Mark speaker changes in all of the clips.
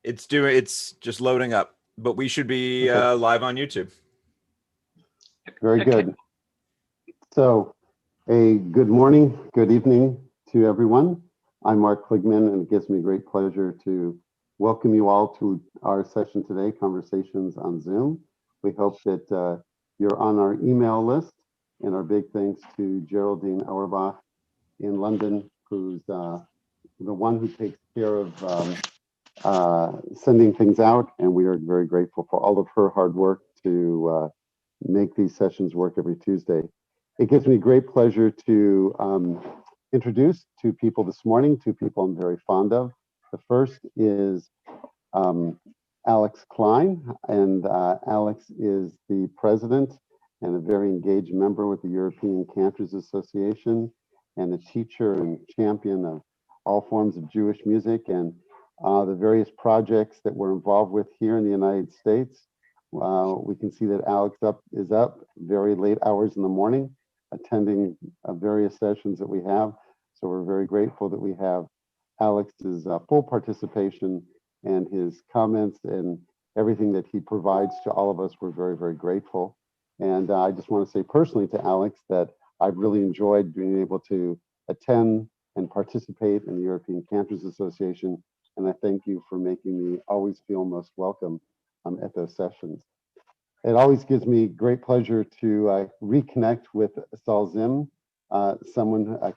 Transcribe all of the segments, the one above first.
Speaker 1: It's just loading up, but we should be live on YouTube.
Speaker 2: Very good. So a good morning, good evening to everyone. I'm Mark Kligman, and it gives me great pleasure to welcome you all to our session today, Conversations on Zoom. We hope that you're on our email list, and our big thanks to Geraldine Auerbach in London, who's the one who takes care of sending things out, and we are very grateful for all of her hard work to make these sessions work every Tuesday. It gives me great pleasure to introduce two people this morning, two people I'm very fond of. The first is Alex Klein, and Alex is the president and a very engaged member with the European Cantors Association, and a teacher and champion of all forms of Jewish music and the various projects that we're involved with here in the United States. We can see that Alex is up very late hours in the morning, attending various sessions that we have. So we're very grateful that we have Alex's full participation and his comments and everything that he provides to all of us. We're very, very grateful. And I just want to say personally to Alex that I've really enjoyed being able to attend and participate in the European Cantors Association. And I thank you for making me always feel most welcome at those sessions. It always gives me great pleasure to reconnect with Sol Zim,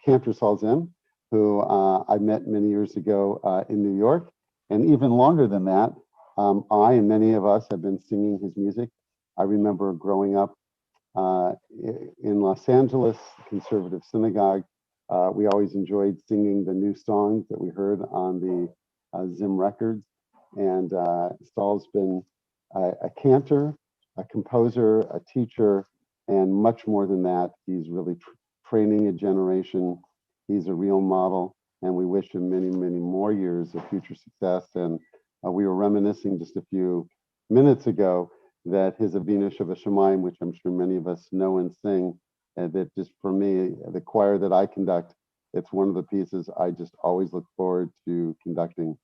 Speaker 2: Cantor Sol Zim, who I met many years ago in New York. And even longer than that, I and many of us have been singing his music. I remember growing up in Los Angeles, conservative synagogue. We always enjoyed singing the new songs that we heard on the Zim records. And Sol's been a cantor, a composer, a teacher, and much more than that. He's really training a generation. He's a real model, and we wish him many, many more years of future success. And we were reminiscing just a few minutes ago that his Avinu Shabbat, which I'm sure many of us know and sing, that just for me, the choir that I conduct, it's one of the pieces I just always look forward to conducting.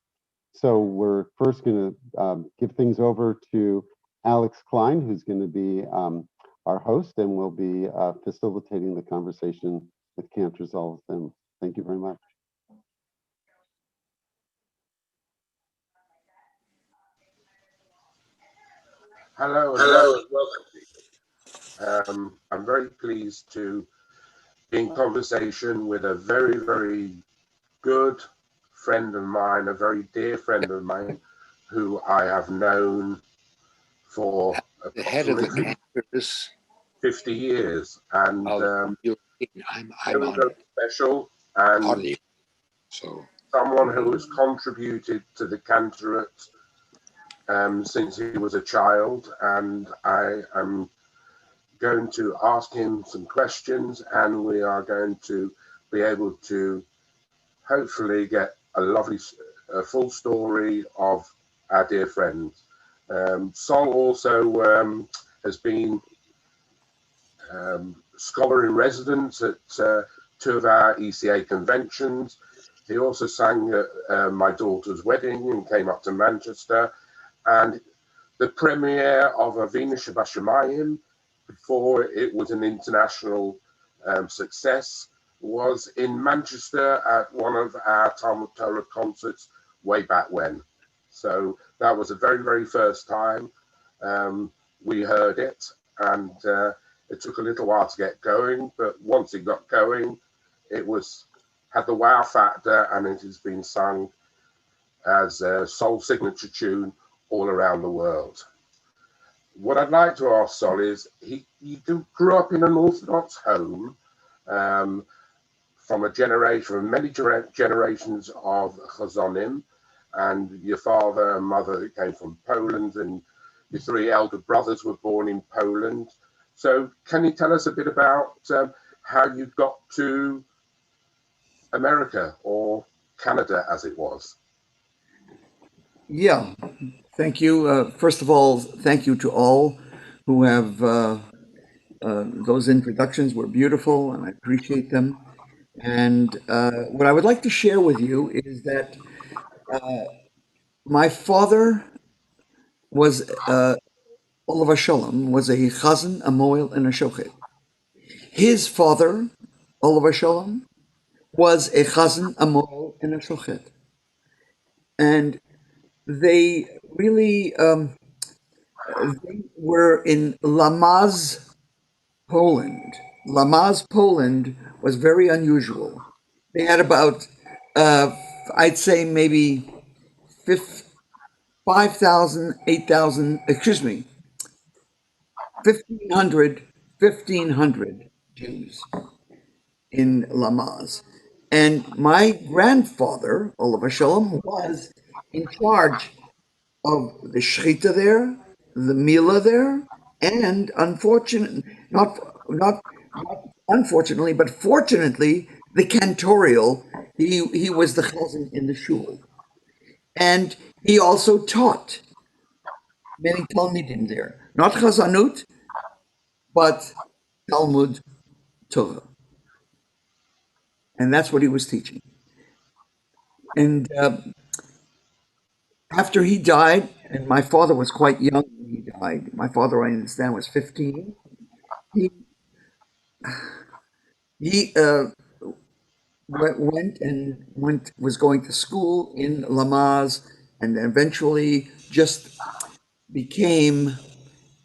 Speaker 2: So we're first going to give things over to Alex Klein, who's going to be our host, and will be facilitating the conversation with Cantor Sol Zim. Thank you very much.
Speaker 3: Hello and welcome. I'm very pleased to be in conversation with a very, very good friend of mine, a very dear friend of mine, who I have known for
Speaker 4: the head of the Cantors
Speaker 3: 50 years, and
Speaker 4: I'm
Speaker 3: very, very special, and someone who has contributed to the cantorate since he was a child, and I am going to ask him some questions, and we are going to be able to hopefully get a lovely full story of our dear friends. Sol also has been scholar in residence at two of our ECA conventions. He also sang at my daughter's wedding and came up to Manchester. And the premiere of Avinu Shabbat before it was an international success, was in Manchester at one of our Talmud Torah concerts way back when. So that was the very, very first time we heard it, and it took a little while to get going, but once it got going, it had the wow factor, and it has been sung as a Sol signature tune all around the world. What I'd like to ask Sol is, you grew up in an Orthodox home from many generations of Chazonim, and your father and mother came from Poland, and your three elder brothers were born in Poland. So can you tell us a bit about how you got to America, or Canada as it was?
Speaker 5: Yeah, thank you. First of all, thank you to all who have, those introductions were beautiful and I appreciate them. And what I would like to share with you is that My father was, Olav Shalom, was a chazan, a moel, and a shochet. His father, Olav Shalom, was a chazan, a moel, and a shochet. And they really they were in Lamaz, Poland. Lamaz, Poland was very unusual. They had about, uh, I'd say maybe 5,000, 8,000, excuse me, 1,500 Jews in Lamaz. And my grandfather, Oliver Shalom, was in charge of the Shechita there, the Mila there, and not unfortunately, but fortunately, the Cantorial. He was the chazan in the shul, and he also taught many Talmidim there, not chazanut, but Talmud Torah, and that's what he was teaching. And after he died, and my father was quite young when he died. My father, I understand, was 15. He he was going to school in Lamaz, and eventually just became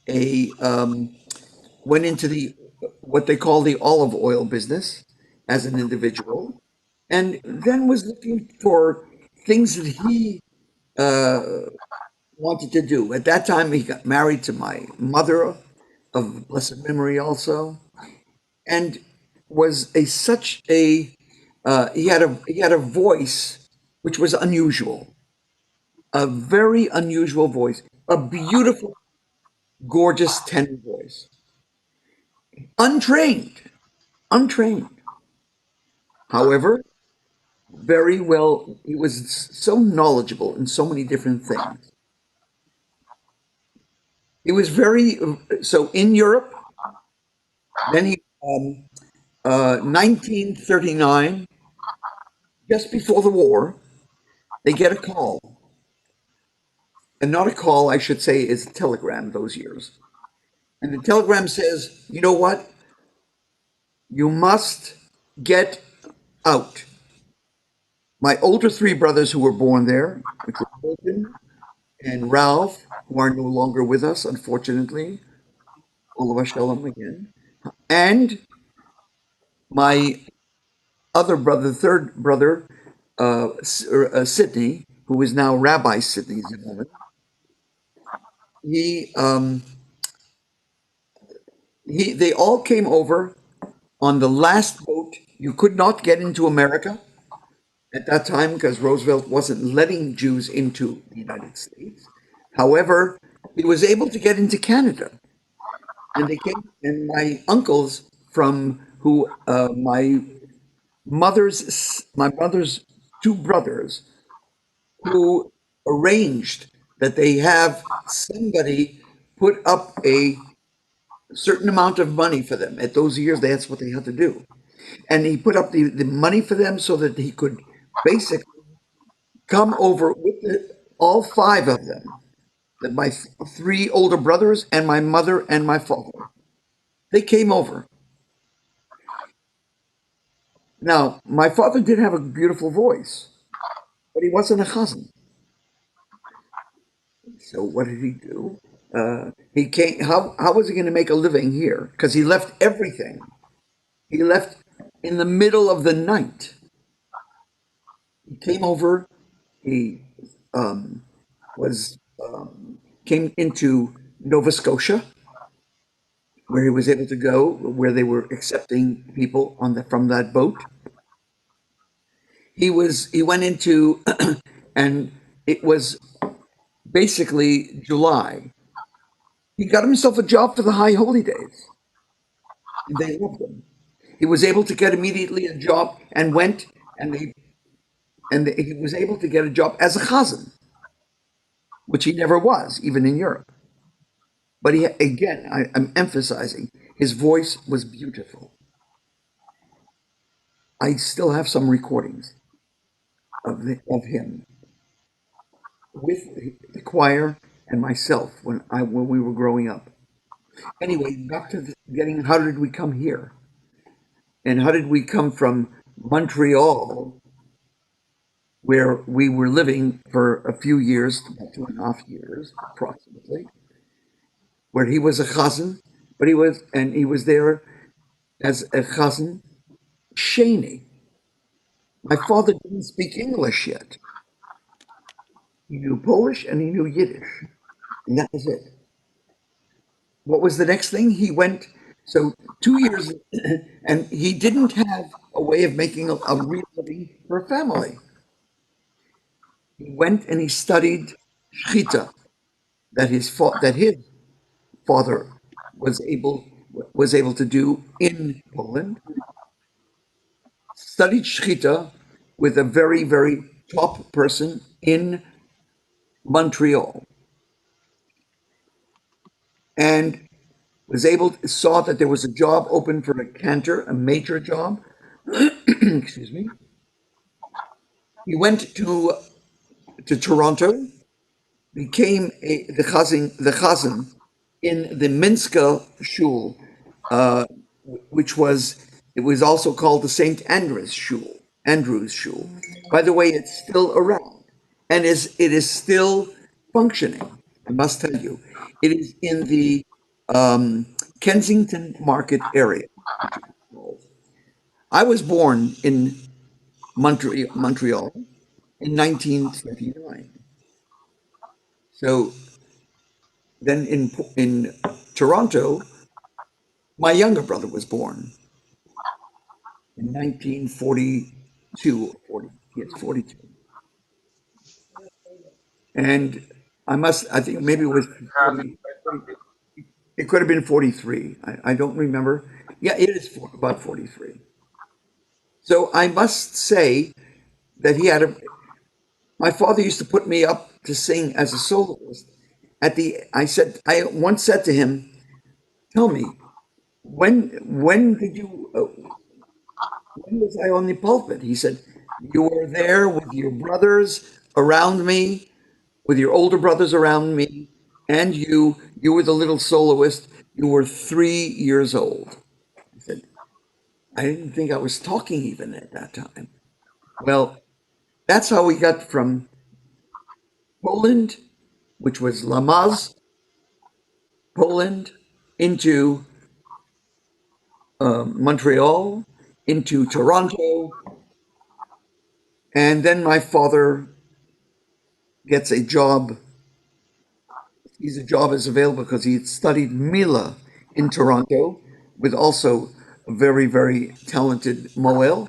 Speaker 5: a went into the what they call the olive oil business as an individual, and then was looking for things that he wanted to do. At that time, he got married to my mother of blessed memory, also, and was a such a he had a voice which was unusual, a very unusual voice, a beautiful, gorgeous tenor voice, untrained, untrained. However, very well, he was so knowledgeable in so many different things. He was very so in Europe. Then he 1939, just before the war, they get a call, and not a call, I should say, is a telegram those years. And the telegram says, you know what? You must get out. My older three brothers who were born there, which were Colton and Ralph, who are no longer with us, unfortunately, Olav Shalom again, and my other brother, third brother, Sidney, who is now Rabbi Sidney Zimmerman, he, they all came over on the last boat. You could not get into America at that time because Roosevelt wasn't letting Jews into the United States. However, he was able to get into Canada, and they came. And my uncles from who my mother's two brothers who arranged that they have somebody put up a certain amount of money for them. At those years, that's what they had to do. And he put up the money for them so that he could basically come over with all five of them, my three older brothers and my mother and my father. They came over. Now, my father did have a beautiful voice, but he wasn't a chazan. So what did he do? He came. How was he going to make a living here? Because he left everything. He left in the middle of the night. He came over. He was came into Nova Scotia, where he was able to go, where they were accepting people from that boat. He went into, and it was basically July. He got himself a job for the High Holy Days. And they loved him. He was able to get immediately a job and went, and he was able to get a job as a chazan, which he never was, even in Europe. But I'm emphasizing, his voice was beautiful. I still have some recordings of him. with the choir and myself when we were growing up. Anyway, back to getting how did we come here? And how did we come from Montreal, where we were living for a few years, about 2.5 years approximately, where he was a chazan, but he was there as a chazan sheni. My father didn't speak English yet. He knew Polish and he knew Yiddish, and that was it. What was the next thing? He went, so 2 years, and he didn't have a way of making a real living for a family. He went and he studied shchita, that his father was able to do in Poland. Studied shchita with a very, very top person in Montreal, and saw that there was a job open for a cantor, a major job. Excuse me. He went to Toronto, became the chazan in the Minska shul, uh, which it was also called the Saint Andrew's shul. Andrew's shul. By the way, it's still around, and it is still functioning. I must tell you, it is in the Kensington Market area. I was born in Montreal in 1939. So then in Toronto, my younger brother was born in 1942 or 40. Yes, 42. And I think maybe it was 40, it could have been 43. I don't remember. Yeah, it is about 43. So I must say that my father used to put me up to sing as a soloist. I once said to him, tell me, when did you, when was I on the pulpit? He said, you were there with your brothers around me, with your older brothers around me, and you were the little soloist. You were 3 years old. I said, I didn't think I was talking even at that time. Well, that's how we got from Poland, which was Lamaz, Poland, into Montreal, into Toronto, and then my father gets a job. His job is available because he had studied Mila in Toronto with also a very, very talented Moel.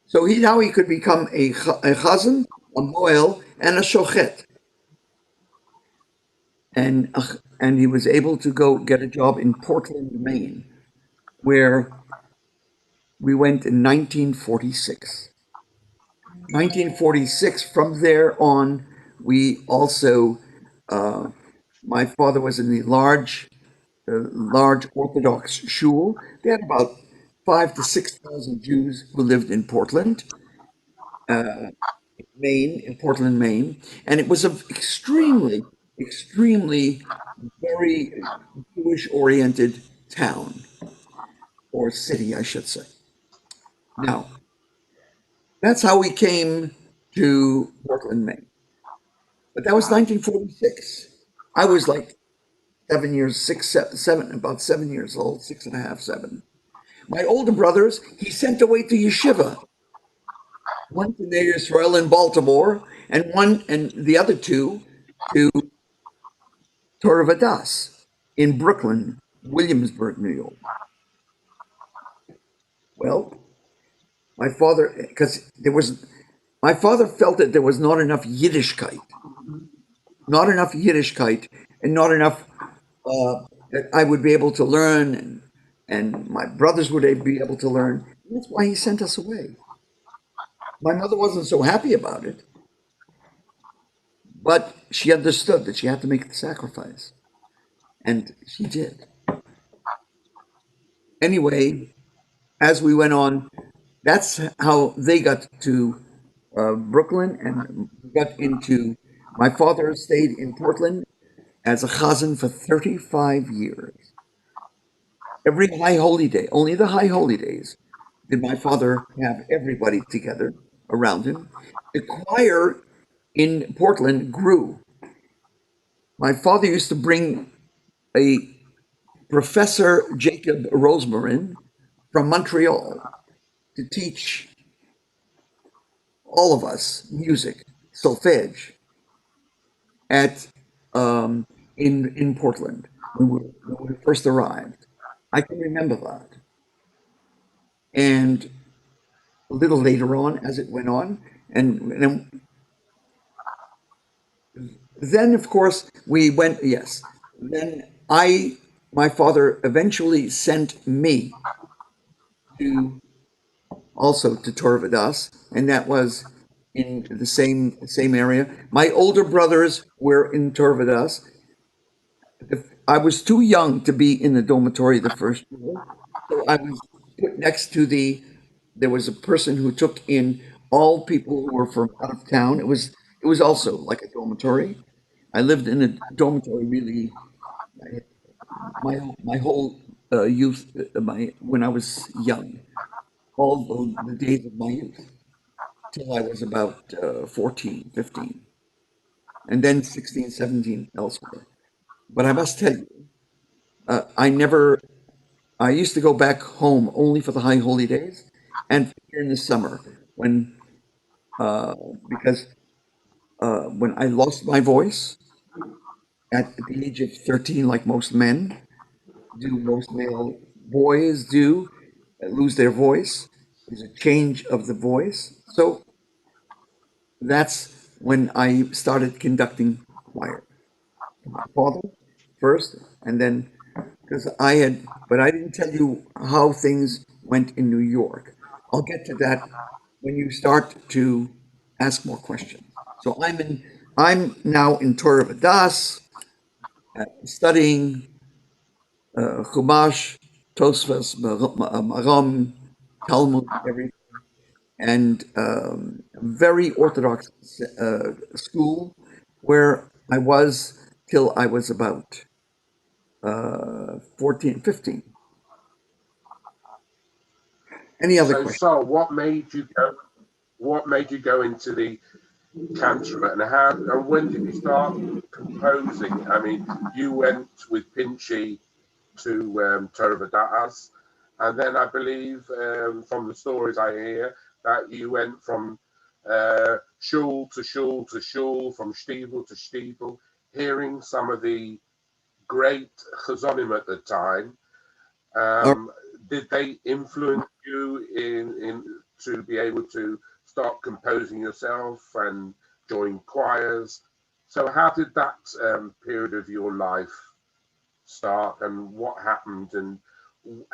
Speaker 5: So now he could become a chazan, a Moel, and a shochet. And he was able to go get a job in Portland, Maine, where we went in 1946. 1946, from there on, we also, my father was in the large Orthodox shul. They had about 5,000 to 6,000 Jews who lived in Portland, Maine, in Portland, Maine, and it was an extremely, extremely very Jewish-oriented town or city, I should say. Now, that's how we came to Portland, Maine. But that was 1946. I was like 7, about 7 years old, 6.5, 7. My older brothers, he sent away to yeshiva. One to Ner Yisrael in Baltimore, and the other two to Torah Vadas in Brooklyn, Williamsburg, New York. Well, my father felt that there was not enough Yiddishkeit, and not enough that I would be able to learn, and my brothers would be able to learn. That's why he sent us away. My mother wasn't so happy about it, but she understood that she had to make the sacrifice, and she did. Anyway, as we went on, that's how they got to Brooklyn and got into My father stayed in Portland as a chazan for 35 years. Every high holy day, only the high holy days, did my father have everybody together around him. The choir in Portland grew. My father used to bring a Professor Jacob Rosemarin from Montreal to teach all of us music, solfege, at in Portland when we first arrived. I can remember that. And a little later on, as it went on, and then of course we went. Yes, then my father eventually sent me to also to Torvadas, and that was in the same area. My older brothers were in Torvadas. I was too young to be in the dormitory the first year, so I was put next to the. There was a person who took in all people who were from out of town. It was also like a dormitory. I lived in a dormitory really my whole youth, my when I was young, all the days of my youth, till I was about 14, 15, and then 16, 17 elsewhere. But I must tell you, I never, I used to go back home only for the high holy days and in the summer when, uh, because when I lost my voice at the age of 13, like most men do, most male boys do, lose their voice. There's a change of the voice. So that's when I started conducting choir. My father first, and then because but I didn't tell you how things went in New York. I'll get to that when you start to ask more questions. So I'm now in Torah Vadas, studying Chumash, Tosfos, Maram, Talmud, everything, and very orthodox school where I was till I was about 14, 15. Any other
Speaker 3: So,
Speaker 5: questions?
Speaker 3: Sol, what made you go? What made you go into the Cantor, and when did you start composing? I mean, you went with Pinchy to Torvadas, and then I believe from the stories I hear that you went from shul to shul to shul, from stiebel to stiebel, hearing some of the great chazonim at the time.
Speaker 5: All
Speaker 3: Um, did they influence you in to be able to start composing yourself and join choirs? So how did that period of your life start, and what happened? And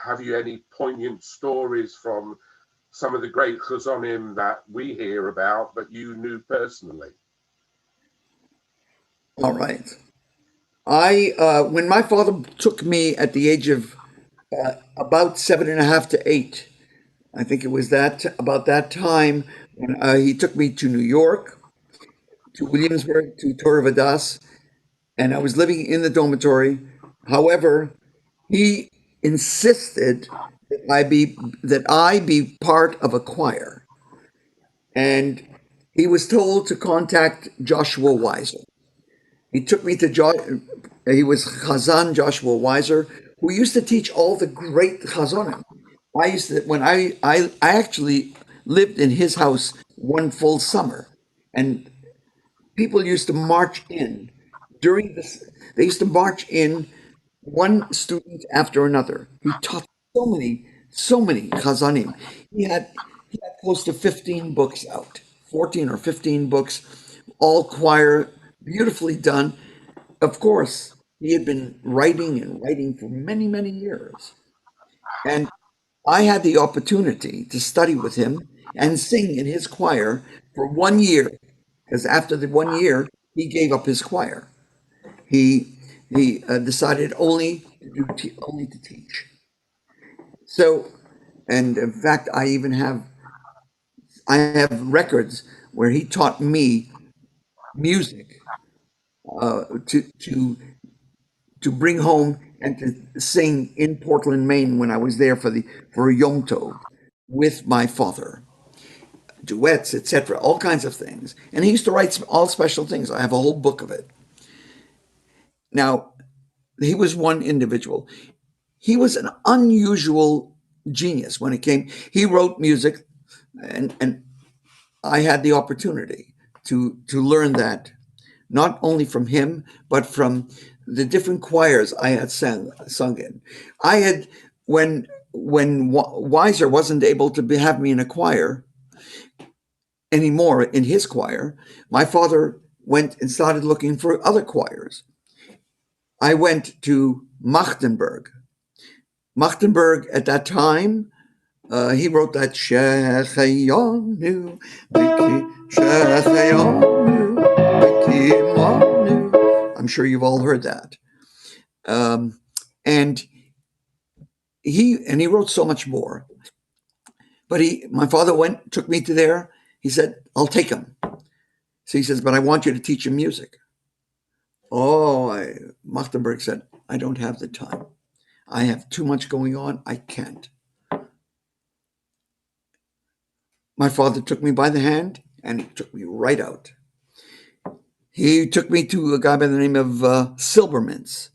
Speaker 3: have you any poignant stories from some of the great chazonim that we hear about, but you knew personally?
Speaker 5: all right. When my father took me at the age of about 7.5 to 8, I think it was that about that time when he took me to New York, to Williamsburg, to Torah Vadas, and I was living in the dormitory. However, he insisted that I be part of a choir, and he was told to contact Joshua Weiser. He took me to he was Chazan Joshua Weiser, who used to teach all the great Chazanim. I used to when I actually lived in his house one full summer, and people used to march in during this. They used to march in one student after another. He taught so many Chazanim. He had close to 15 books out, 14 or 15 books, all choir, beautifully done. Of course, he had been writing and writing for many, many years. And I had the opportunity to study with him and sing in his choir for 1 year, because after the 1 year, he gave up his choir. He decided only to teach. So, and in fact, I have records where he taught me music to bring home and to sing in Portland, Maine when I was there for Yom Tov with my father, duets, etc., all kinds of things. And he used to write all special things. I have a whole book of it. Now, he was one individual. He was an unusual genius when it came. He wrote music, and I had the opportunity to learn that, not only from him, but from the different choirs I had sung in. I had, when Weiser wasn't able to have me in a choir anymore, in his choir, my father went and started looking for other choirs. I went to Machtenberg. Machtenberg at that time, he wrote that Shechayonu, I'm sure you've all heard that. And he wrote so much more. But my father took me to there. He said, I'll take him. So he says, but I want you to teach him music. Machtenberg said, I don't have the time. I have too much going on. I can't. My father took me by the hand and he took me right out. He took me to a guy by the name of Silbermans,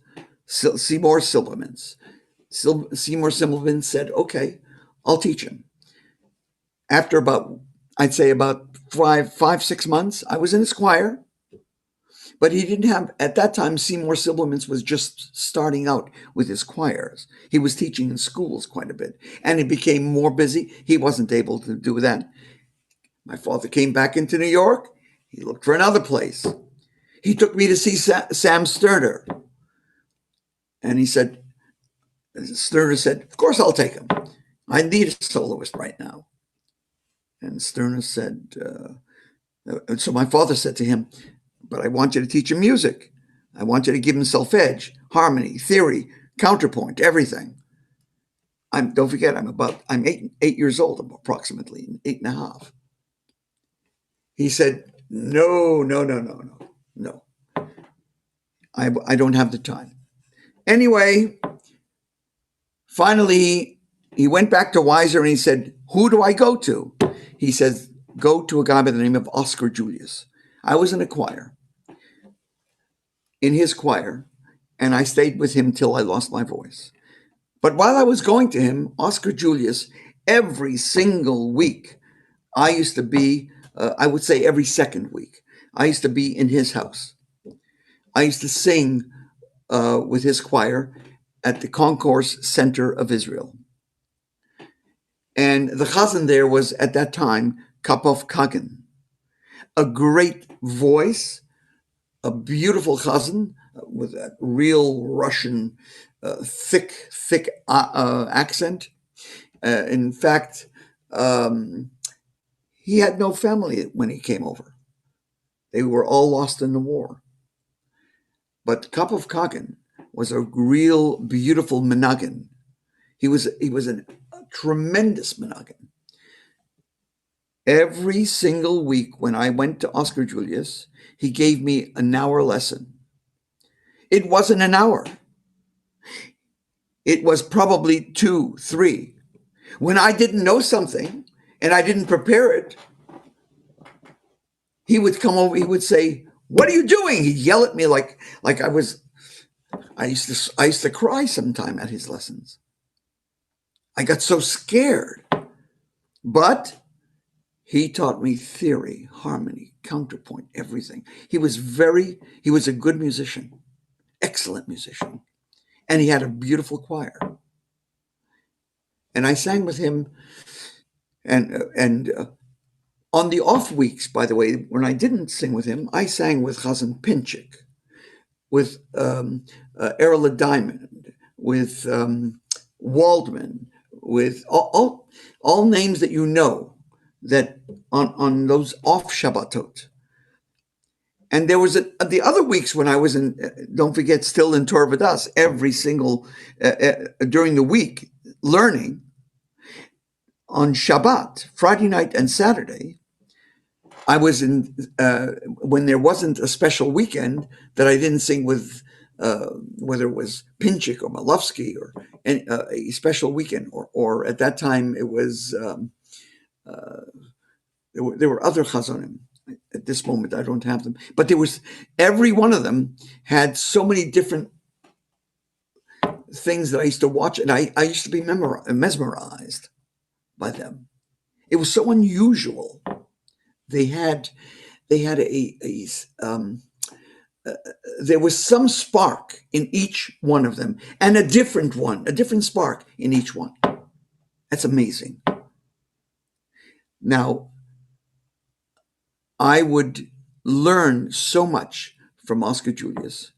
Speaker 5: Seymour Silbermans. Seymour Silbermans said, okay, I'll teach him. After I'd say about 6 months, I was in his choir. But he didn't have, at that time, Seymour Silbermans was just starting out with his choirs. He was teaching in schools quite a bit. And he became more busy. He wasn't able to do that. My father came back into New York. He looked for another place. He took me to see Sam Sterner. And Sterner said, of course I'll take him. I need a soloist right now. And Sterner said, so my father said to him, but I want you to teach him music. I want you to give him solfege, harmony, theory, counterpoint, everything. Don't forget, I'm 8 years old, approximately 8.5. He said, no. I don't have the time. Anyway, finally, he went back to Weiser and he said, who do I go to? He says, go to a guy by the name of Oscar Julius. I was in a choir, in his choir, and I stayed with him till I lost my voice. But while I was going to him, Oscar Julius, every single week, I used to be, I would say every second week, I used to be in his house. I used to sing with his choir at the Concourse Center of Israel. And the chazan there was, at that time, Kapov Kagan, a great voice, a beautiful chazan with that real Russian, thick accent. In fact, he had no family when he came over. They were all lost in the war. But Kapov Kagan was a real beautiful menagin. He was a tremendous menagin. Every single week when I went to Oscar Julius, he gave me an hour lesson. It wasn't an hour. It was probably 2, 3. When I didn't know something and I didn't prepare it, he would come over, he would say, what are you doing? He'd yell at me like I used to cry sometime at his lessons. I got so scared. But he taught me theory, harmony, counterpoint, everything. He was a good musician, excellent musician. And he had a beautiful choir. And I sang with him. And on the off weeks, by the way, when I didn't sing with him, I sang with Chazan Pinchik, with Erla Diamond, with Waldman, with all names that you know, that on those off Shabbatot. And there was the other weeks when I was in, don't forget, still in Torah Vodas, every single, during the week, learning. On Shabbat, Friday night and Saturday, I was in, when there wasn't a special weekend that I didn't sing with, whether it was Pinchik or Malofsky or a special weekend, or at that time it was, there were other chazonim. At this moment, I don't have them, but there was, every one of them had so many different things that I used to watch, and I used to be mesmerized by them. It was so unusual. They had there was some spark in each one of them, and a different spark in each one. That's amazing. Now, I would learn so much from Oscar Julius.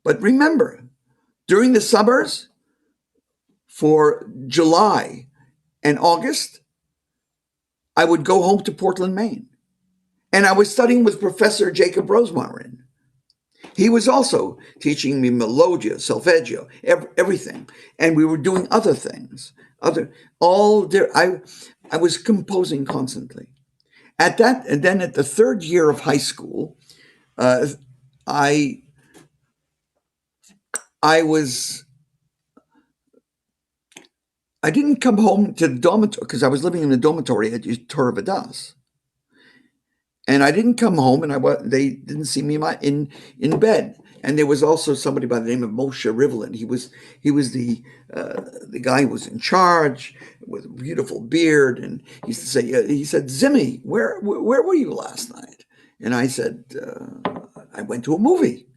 Speaker 5: But remember, during the summers, for July and August, I would go home to Portland, Maine. And I was studying with Professor Jacob Rosemarin. He was also teaching me melodia, solfeggio, everything. And we were doing other things. I was composing constantly. And then at the third year of high school, I didn't come home to the dormitory because I was living in the dormitory at Torah Vadas. And I didn't come home, and they didn't see me in bed. And there was also somebody by the name of Moshe Rivlin. He was the guy who was in charge with a beautiful beard, and he used to say, he said, "Zimmy, where were you last night?" And I said, "I went to a movie."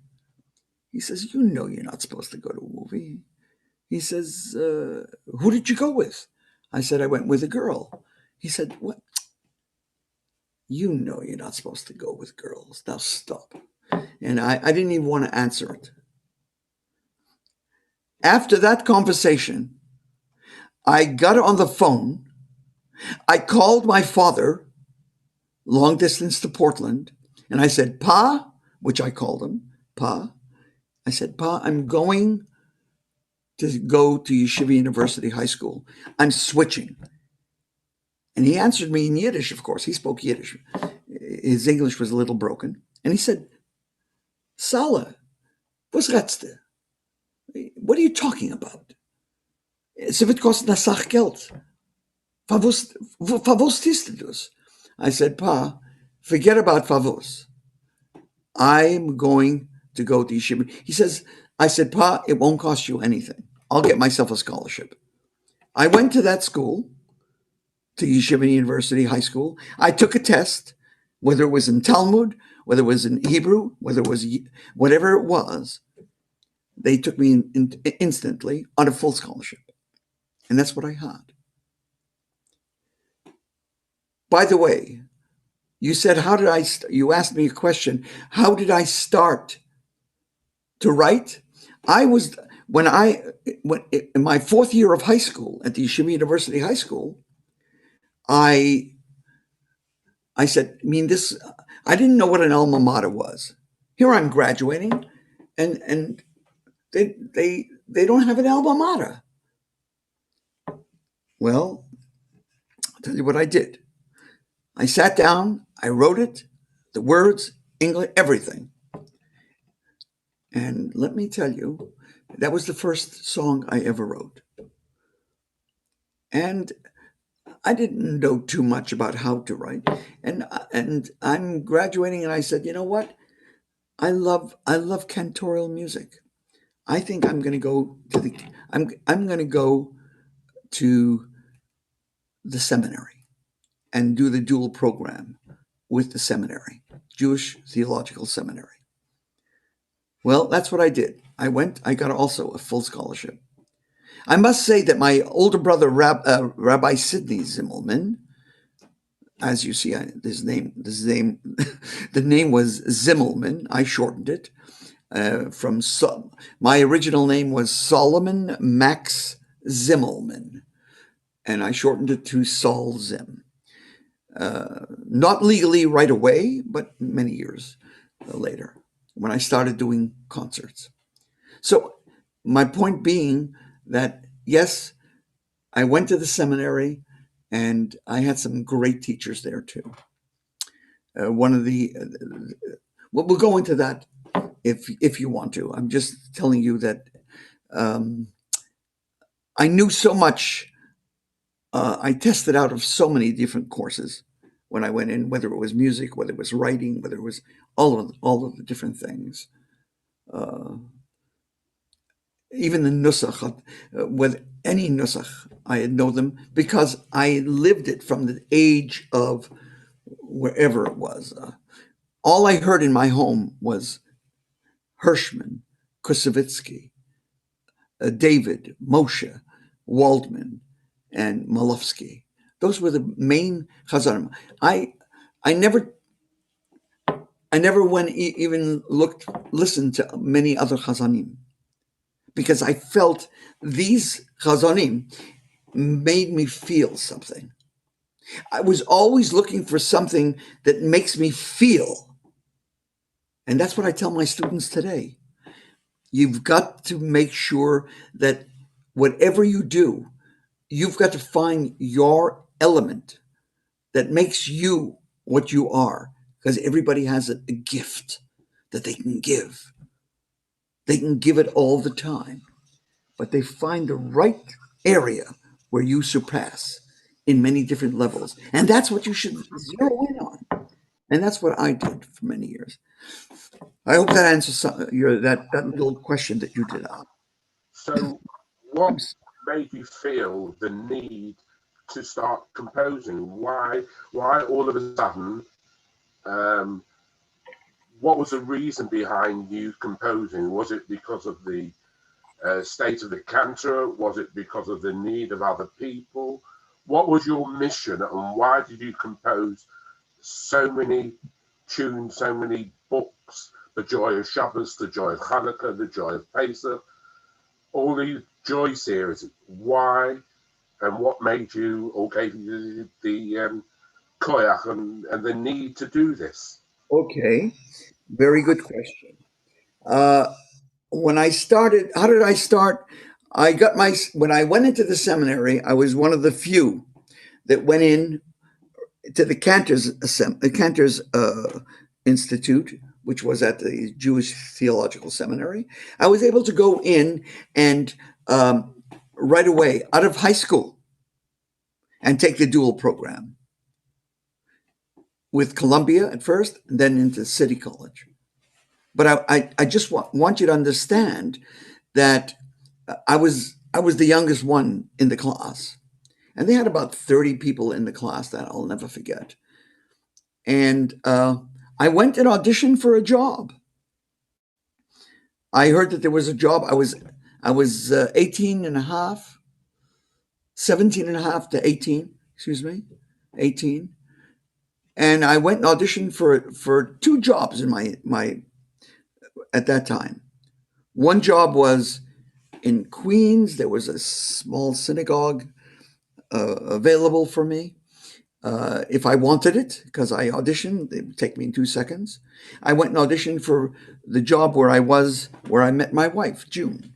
Speaker 5: He says, "You know you're not supposed to go to a movie." He says, "Who did you go with?" I said, "I went with a girl." He said, "What? You know you're not supposed to go with girls. Now stop." And I didn't even want to answer it. After that conversation, I got on the phone. I called my father, long distance to Portland, and I said, "Pa," which I called him, "Pa." I said, "Pa, I'm going to go to Yeshiva University High School. I'm switching." And he answered me in Yiddish, of course. He spoke Yiddish. His English was a little broken. And he said, "Sala, was redste? What are you talking about? Es wird kosten a sach Geld. Favos tust du das?" I said, "Pa, forget about favos. I'm going to go to Yeshiva." He says, I said, "Pa, it won't cost you anything. I'll get myself a scholarship." I went to that school, to Yeshiva University High School. I took a test, whether it was in Talmud, whether it was in Hebrew, whether it was whatever it was. They took me instantly on a full scholarship. And that's what I had. By the way, you said, you asked me a question, how did I start to write? When in my fourth year of high school at the Yeshiva University High School, I said, I didn't know what an alma mater was. Here I'm graduating, and they don't have an alma mater. Well, I'll tell you what I did. I sat down, I wrote it, the words, English, everything. And let me tell you, that was the first song I ever wrote. And I didn't know too much about how to write. And I'm graduating, and I said, you know what? I love cantorial music. I think I'm going to go to I'm going to go to the seminary and do the dual program with the seminary, Jewish Theological Seminary. Well, that's what I did. I got also a full scholarship. I must say that my older brother, Rabbi Sidney Zimmelman, as you see, the name was Zimmelman. I shortened it my original name was Solomon Max Zimmelman, and I shortened it to Sol Zim. Not legally right away, but many years later, when I started doing concerts. So my point being that, yes, I went to the seminary, and I had some great teachers there too. one of the, well, we'll go into that if you want to. I'm just telling you that I knew so much. I tested out of so many different courses when I went in, whether it was music, whether it was writing, whether it was all of the different things. Even the nusach, with any nusach, I know them because I lived it from the age of wherever it was. All I heard in my home was Hirschman, Kusevitsky, David, Moshe, Waldman, and Malofsky. Those were the main chazanim. I never went even listened to many other chazanim because I felt these chazanim made me feel something. I was always looking for something that makes me feel. And that's what I tell my students today. You've got to make sure that whatever you do, you've got to find your element that makes you what you are, because everybody has a gift that they can give. They can give it all the time, but they find the right area where you surpass in many different levels. And that's what you should zero in on. And that's what I did for many years. I hope that answers that little question that you did.
Speaker 3: So what made you feel the need to start composing? Why all of a sudden? What was the reason behind you composing? Was it because of the state of the cantor? Was it because of the need of other people? What was your mission, and why did you compose so many tunes, so many books? The Joy of Shabbos, the Joy of Hanukkah, the Joy of Pesach, all these joy series. Why, and what made you, or gave you the koyach and the need to do this?
Speaker 5: Okay, very good question. When I started, how did I start? When I went into the seminary, I was one of the few that went in to the Cantors Institute, which was at the Jewish Theological Seminary. I was able to go in and right away out of high school and take the dual program with Columbia at first, and then into City College. But I just want you to understand that I was the youngest one in the class, and they had about 30 people in the class that I'll never forget. And I went and auditioned for a job. I heard that there was a job. I was 18 and a half, 17 and a half to 18, 18. And I went and auditioned for two jobs in my at that time. One job was in Queens. There was a small synagogue available for me if I wanted it, because I auditioned. It would take me 2 seconds. I went and auditioned for the job where I met my wife, June,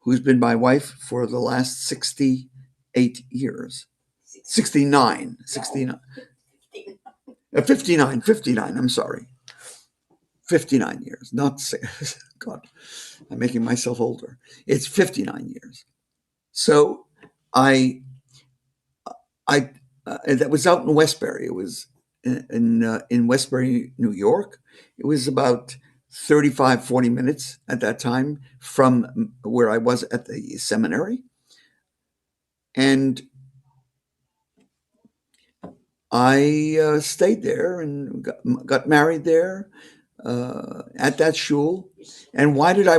Speaker 5: who's been my wife for the last 68 years. 69. 59, I'm sorry. 59 years, not God, I'm making myself older. It's 59 years. So that was out in Westbury. It was in Westbury, New York. It was about 35, 40 minutes at that time from where I was at the seminary. And I stayed there and got married there at that shul. And why did I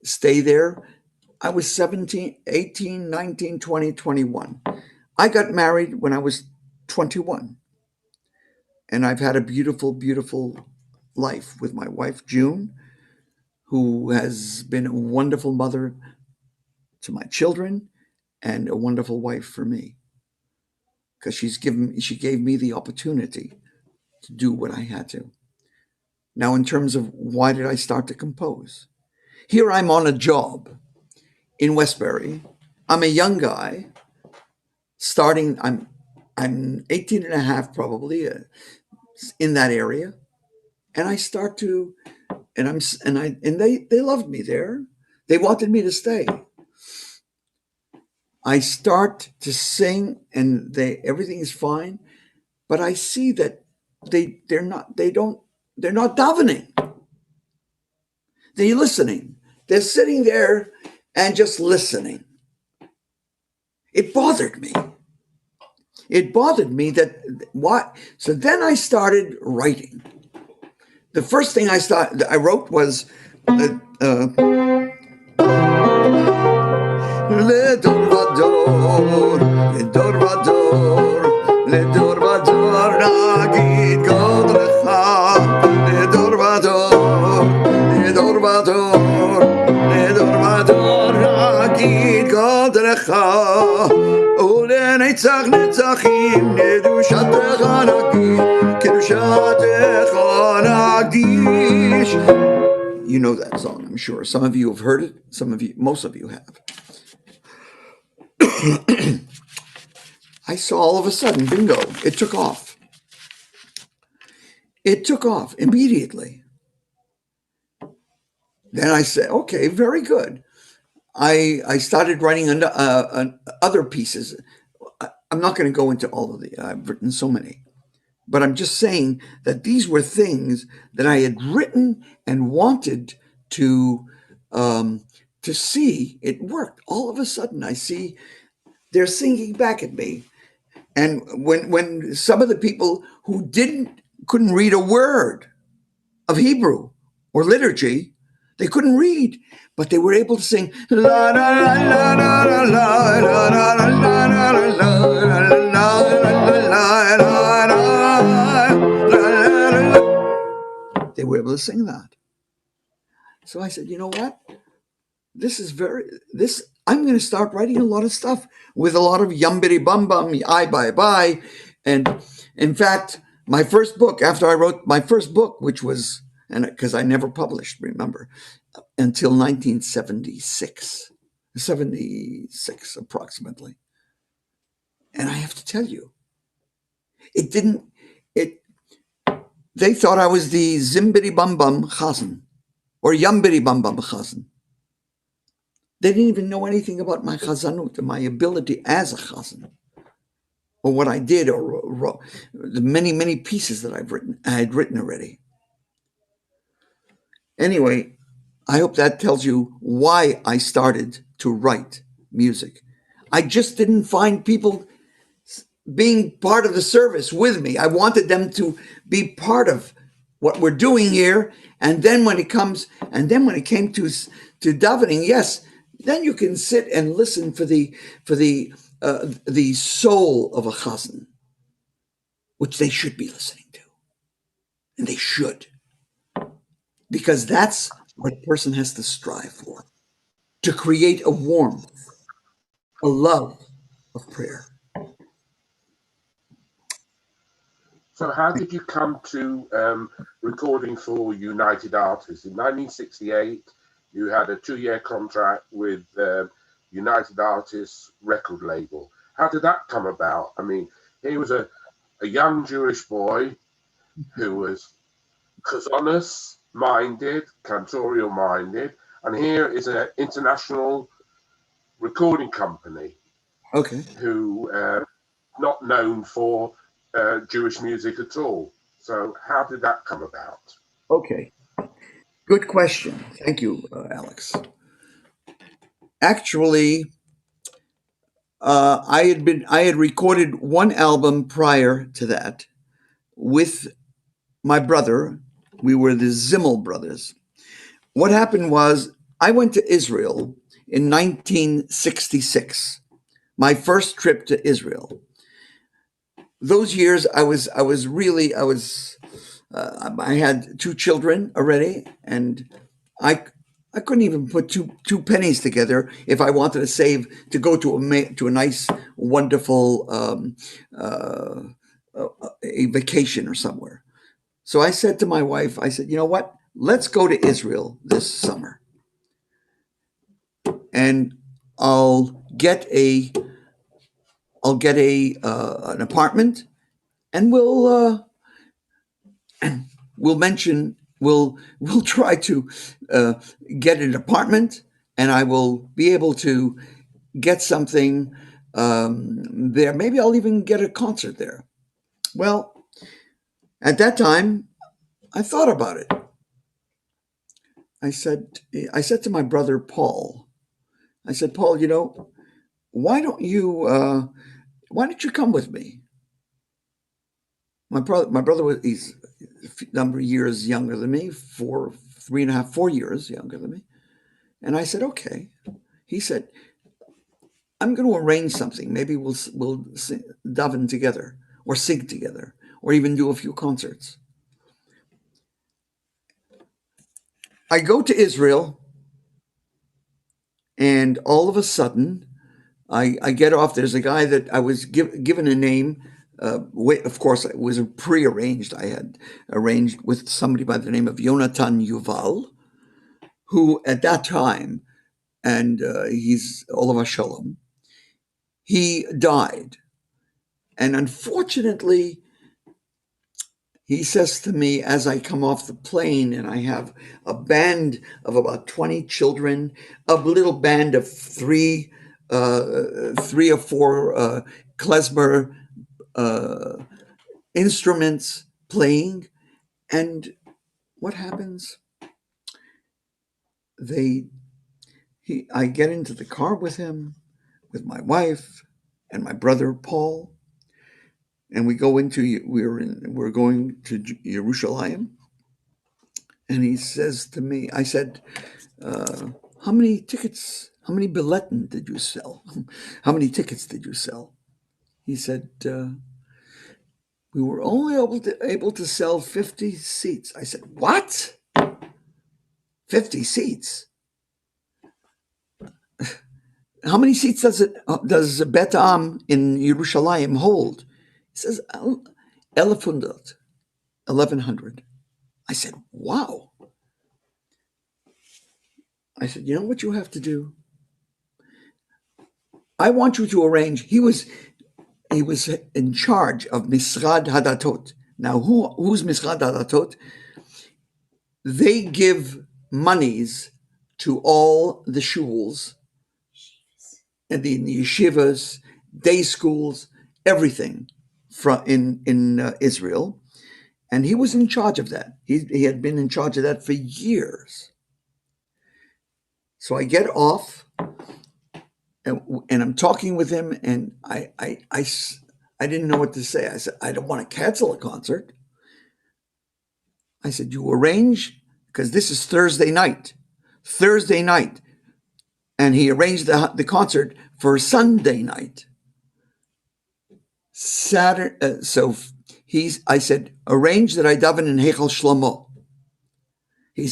Speaker 5: stay there? I was 17, 18, 19, 20, 21. I got married when I was 21. And I've had a beautiful, beautiful life with my wife, June, who has been a wonderful mother to my children and a wonderful wife for me, because she gave me the opportunity to do what I had to. Now, in terms of why did I start to compose? Here I'm on a job in Westbury. I'm a young guy. starting, I'm 18 and a half probably in that area. And I start to, and they loved me there. They wanted me to stay. I start to sing and everything is fine, but I see that they're not davening. They're listening. They're sitting there and just listening. It bothered me. It bothered me that what. So then I started writing. The first thing I wrote was Le Dorvador, Le Dorvador, Le Dorvador, Nagid Godlecha, Le Dorvador, Le Dorvador, Le Dorvador, Nagid Godlecha, Ole Netzach Netzachim, Nedushatecha Nagid, Kedushatecha Nagish. You know that song, I'm sure. Some of you have heard it. Most of you have. I saw all of a sudden, bingo, it took off. It took off immediately. Then I said, okay, very good. I started writing other pieces. I'm not going to go into all of the, I've written so many. But I'm just saying that these were things that I had written and wanted to see. It worked. All of a sudden, I see they're singing back at me. And when some of the people who couldn't read a word of Hebrew or liturgy, they couldn't read, but they were able to sing la la la la la la la la la la la la. They were able to sing that. So I said, you know what? I'm going to start writing a lot of stuff with a lot of yumbity bum bum, I bye bye. And in fact, my first book, after I wrote my first book, which was, and because I never published, remember, until 1976, 76 approximately. And I have to tell you, they thought I was the zimbity bum bum chazan or yumbity bum bum chazan. They didn't even know anything about my chazanut and my ability as a chazan, or what I did, or the many, many pieces that I had written already. Anyway, I hope that tells you why I started to write music. I just didn't find people being part of the service with me. I wanted them to be part of what we're doing here. And then when it came to davening, yes, then you can sit and listen for the soul of a chazan, which they should be listening to, and they should, because that's what a person has to strive for, to create a warmth, a love of prayer.
Speaker 3: So how did you come to recording for United Artists? In 1968, you had a 2-year contract with United Artists record label. How did that come about? I mean, he was a young Jewish boy who was chazonus minded, cantorial minded, and here is an international recording company.
Speaker 5: Okay.
Speaker 3: Who not known for Jewish music at all. So how did that come about?
Speaker 5: Okay. Good question. Thank you, Alex. Actually, I had recorded one album prior to that with my brother. We were the Zimmel brothers. What happened was I went to Israel in 1966. My first trip to Israel. Those years, I had 2 children already, and I couldn't even put two pennies together if I wanted to save to go to a nice, wonderful a vacation or somewhere. So I said to my wife, I said, you know what? Let's go to Israel this summer, and I'll I'll get an apartment, and we'll try to get an apartment, and I will be able to get something there. Maybe I'll even get a concert there. Well, at that time, I thought about it. I said to my brother Paul, I said, Paul, why don't you come with me? My brother he's a number of years younger than me, 3.5, 4 years younger than me. And I said, okay. He said, I'm going to arrange something. Maybe we'll daven together, or sing together, or even do a few concerts. I go to Israel, and all of a sudden, I get off. There's a guy that I was given a name. Of course, it was prearranged. I had arranged with somebody by the name of Yonatan Yuval, who at that time, and he's Olav Shalom, he died. And unfortunately, he says to me as I come off the plane, and I have a band of about 20 children, a little band of three or four klezmer instruments playing. And what happens? I get into the car with him, with my wife and my brother Paul, and we're going to Yerushalayim. And he says to me, I said, how many billetten did you sell? How many tickets did you sell? He said, we were only able to sell 50 seats. I said, what? 50 seats? How many seats does Bet Am in Yerushalayim hold? He says, 1,100. I said, wow. I said, you know what you have to do? I want you to arrange. He was in charge of Misrad Hadatot. Now, who's Misrad Hadatot? They give monies to all the shuls and the yeshivas, day schools, everything in Israel. And he was in charge of that. He had been in charge of that for years. So I get off, and I'm talking with him, and I didn't know what to say. I said, I don't want to cancel a concert. I said, you arrange, because this is Thursday night. And he arranged the concert for Sunday night. Saturday. I said, arrange that I daven in Heichal Shlomo.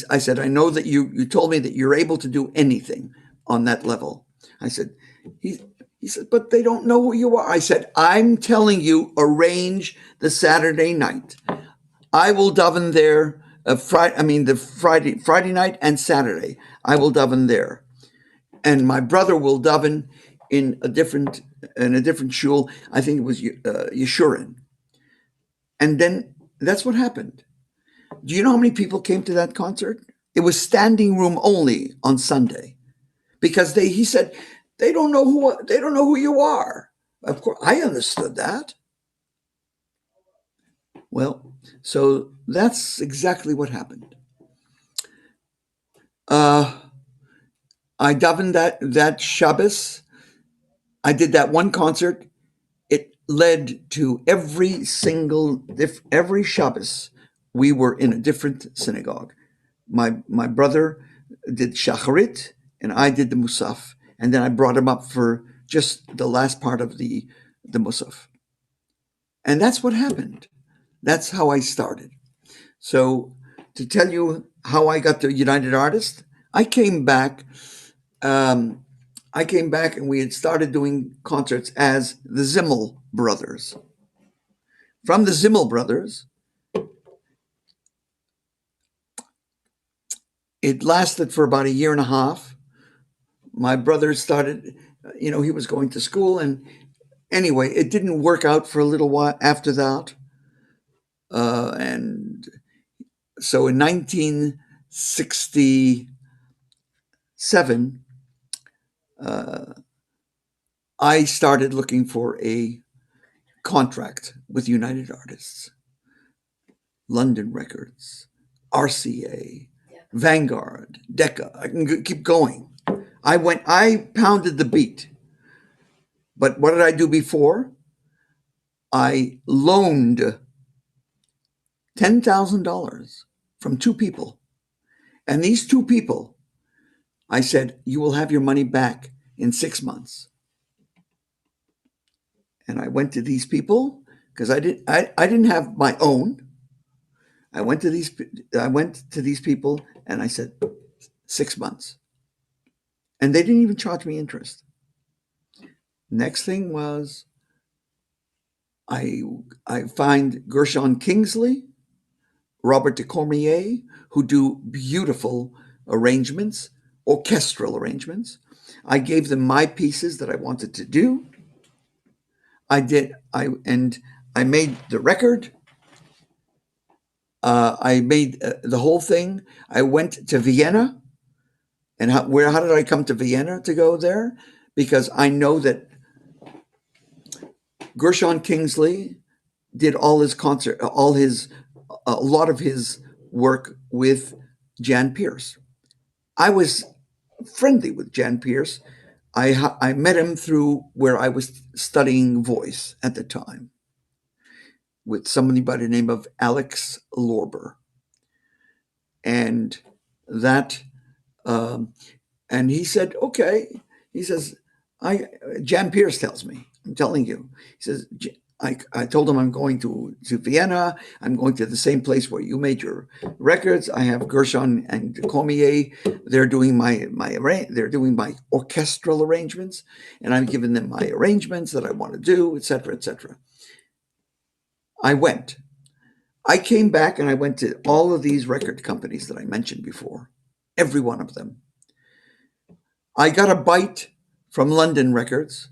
Speaker 5: I said, I know that you told me that you're able to do anything on that level. I said, he said, but they don't know who you are. I said, I'm telling you, arrange the Saturday night. I will daven there. Friday night and Saturday, I will daven there, and my brother will daven in a different shul. I think it was Yeshurun. And then that's what happened. Do you know how many people came to that concert? It was standing room only on Sunday, because he said they don't know who you are. Of course, I understood that. Well, so that's exactly what happened. I davened that Shabbos. I did that one concert. It led to every Shabbos we were in a different synagogue. My brother did Shacharit, and I did the Musaf, and then I brought him up for just the last part of the Musaf. And that's what happened. That's how I started. So to tell you how I got to United Artists, I came back and we had started doing concerts as the Zimmel Brothers. From the Zimmel Brothers, it lasted for about 1.5 years. My brother started, he was going to school, and anyway, it didn't work out for a little while after that. And so in 1967, I started looking for a contract with United Artists, London Records, RCA, Vanguard, Decca. I can keep going. I pounded the beat. But what did I do before? I loaned $10,000 from two people. And these two people, I said, you will have your money back in 6 months. And I went to these people because I didn't have my own. I went to these people and I said 6 months. And they didn't even charge me interest. Next thing was I find Gershon Kingsley, Robert de Cormier, who do beautiful arrangements, orchestral arrangements. I gave them my pieces that I wanted to do. I made the record. I made the whole thing. I went to Vienna. And how did I come to Vienna to go there? Because I know that Gershon Kingsley did all his concert, a lot of his work with Jan Pierce. I was friendly with Jan Pierce. I met him through where I was studying voice at the time with somebody by the name of Alex Lorber. And that, and he said, okay. He says, Jan Pierce tells me, I'm telling you. He says, I told him I'm going to Vienna. I'm going to the same place where you made your records. I have Gershon and Cormier. They're doing my orchestral arrangements, and I'm giving them my arrangements that I want to do, etc., etc. I went. I came back and I went to all of these record companies that I mentioned before, every one of them. I got a bite from London Records,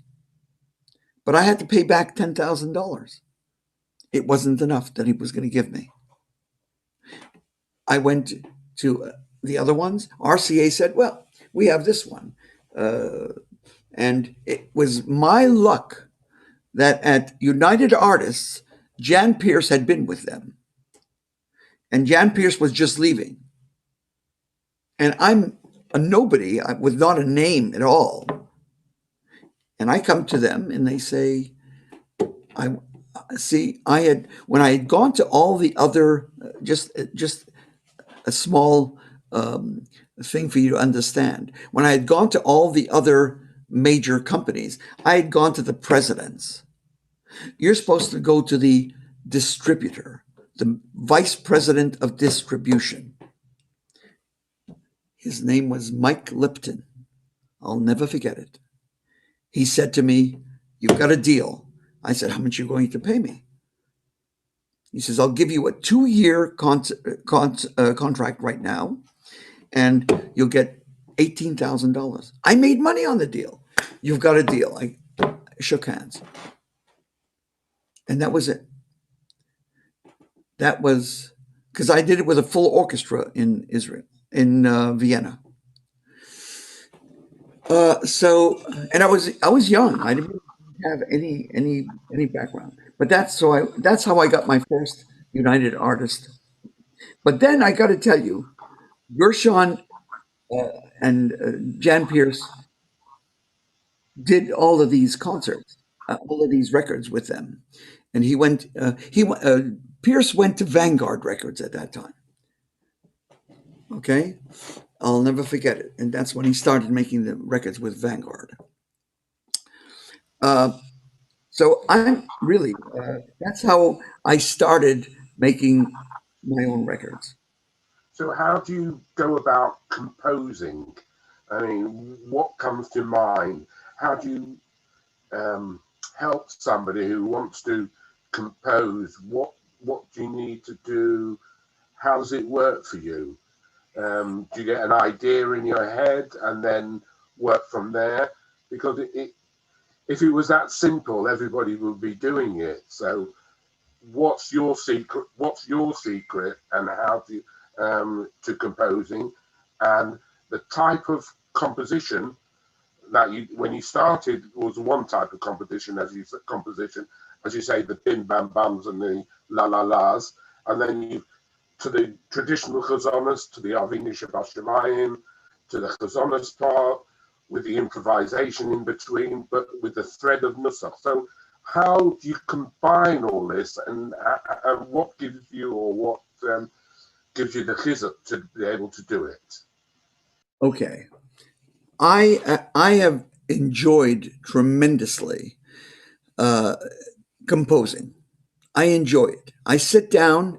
Speaker 5: but I had to pay back $10,000. It wasn't enough that he was going to give me. I went to the other ones. RCA said, well, we have this one. And it was my luck that at United Artists, Jan Pierce had been with them. And Jan Pierce was just leaving. And I'm a nobody with not a name at all. And I come to them and they say, when I had gone to all the other, just a small thing for you to understand. When I had gone to all the other major companies, I had gone to the presidents. You're supposed to go to the distributor, the vice president of distribution. His name was Mike Lipton. I'll never forget it. He said to me, you've got a deal. I said, how much are you going to pay me? He says, I'll give you a 2-year contract right now, and you'll get $18,000. I made money on the deal. You've got a deal. I shook hands. And that was it. That was because I did it with a full orchestra in Vienna. And I was young. I didn't have any background. But that's how I got my first United Artist. But then I got to tell you, Gershon and Jan Pierce did all of these concerts, all of these records with them, and Pierce went to Vanguard Records at that time. Okay, I'll never forget it, and that's when he started making the records with Vanguard. So I'm really, that's how I started making my own records.
Speaker 3: So how do you go about composing? I mean, what comes to mind? How do you help somebody who wants to compose? What do you need to do? How does it work for you? Do you get an idea in your head and then work from there? Because if it was that simple, everybody would be doing it. So what's your secret? What's your secret, and how do you, to composing, and the type of composition that you, when you started, was one type of composition, as you say, the bim bam bams and the la la las, and then you to the traditional chazonas, to the Avinu Shabbat to the chazonas part, with the improvisation in between, but with the thread of nusach. So how do you combine all this, and what gives you, or what gives you the chizuk to be able to do it?
Speaker 5: Okay. I have enjoyed tremendously composing. I enjoy it. I sit down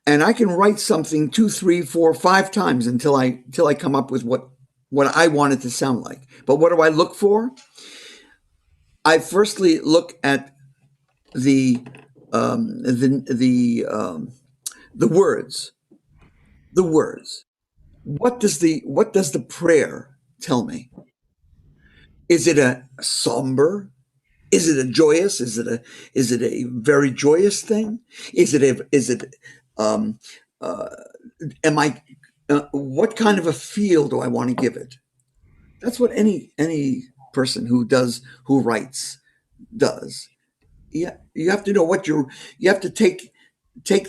Speaker 5: and I can write something 2, 3, 4, 5 times until I come up with what I want it to sound like. But what do I look for? I firstly look at the words. The words. What does the prayer tell me? Is it a somber? Is it a joyous? Is it a very joyous thing? Um, uh, am I? What kind of a feel do I want to give it? That's what any person who writes does. Yeah, you have to know what you have to take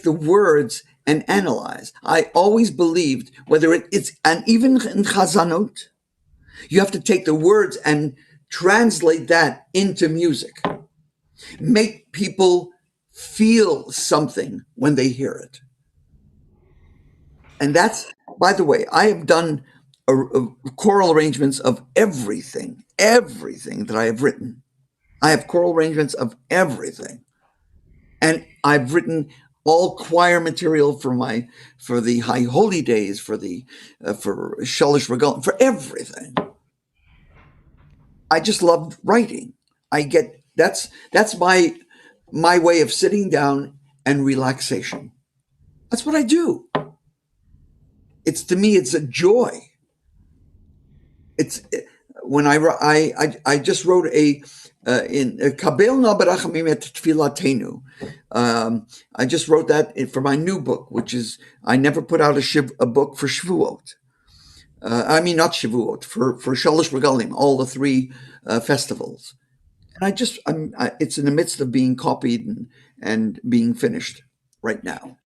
Speaker 5: the words and analyze. I always believed whether it's, and even in Chazanot, you have to take the words and translate that into music. Make people feel something when they hear it. And that's, by the way, I have done choral arrangements of everything that I have written. I have choral arrangements of everything. And I've written all choir material for the High Holy Days, for Shalish Regal, for everything. I just love writing. That's my way of sitting down and relaxation. That's what I do. To me, it's a joy. It's when I just wrote in Kabel Na Barachamim Et Tfilatenu. I just wrote that for my new book, which is, I never put out a book for Shavuot. I mean, not Shavuot, for Shalosh Regalim, all the 3 festivals. And it's in the midst of being copied and being finished right now.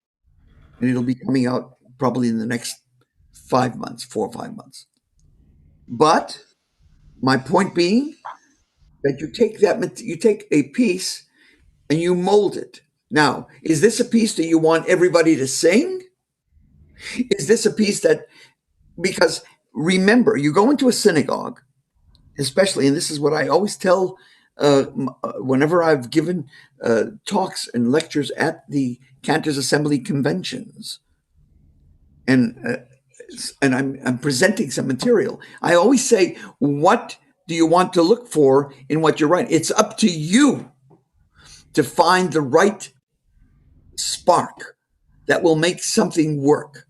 Speaker 5: And it'll be coming out probably in the next 4 or 5 months. But my point being that you take a piece and you mold it. Now, is this a piece that you want everybody to sing? Is this a piece because remember, you go into a synagogue, especially, and this is what I always tell whenever I've given talks and lectures at the Cantors Assembly conventions, and I'm presenting some material. I always say, what do you want to look for in what you're writing? It's up to you to find the right spark that will make something work.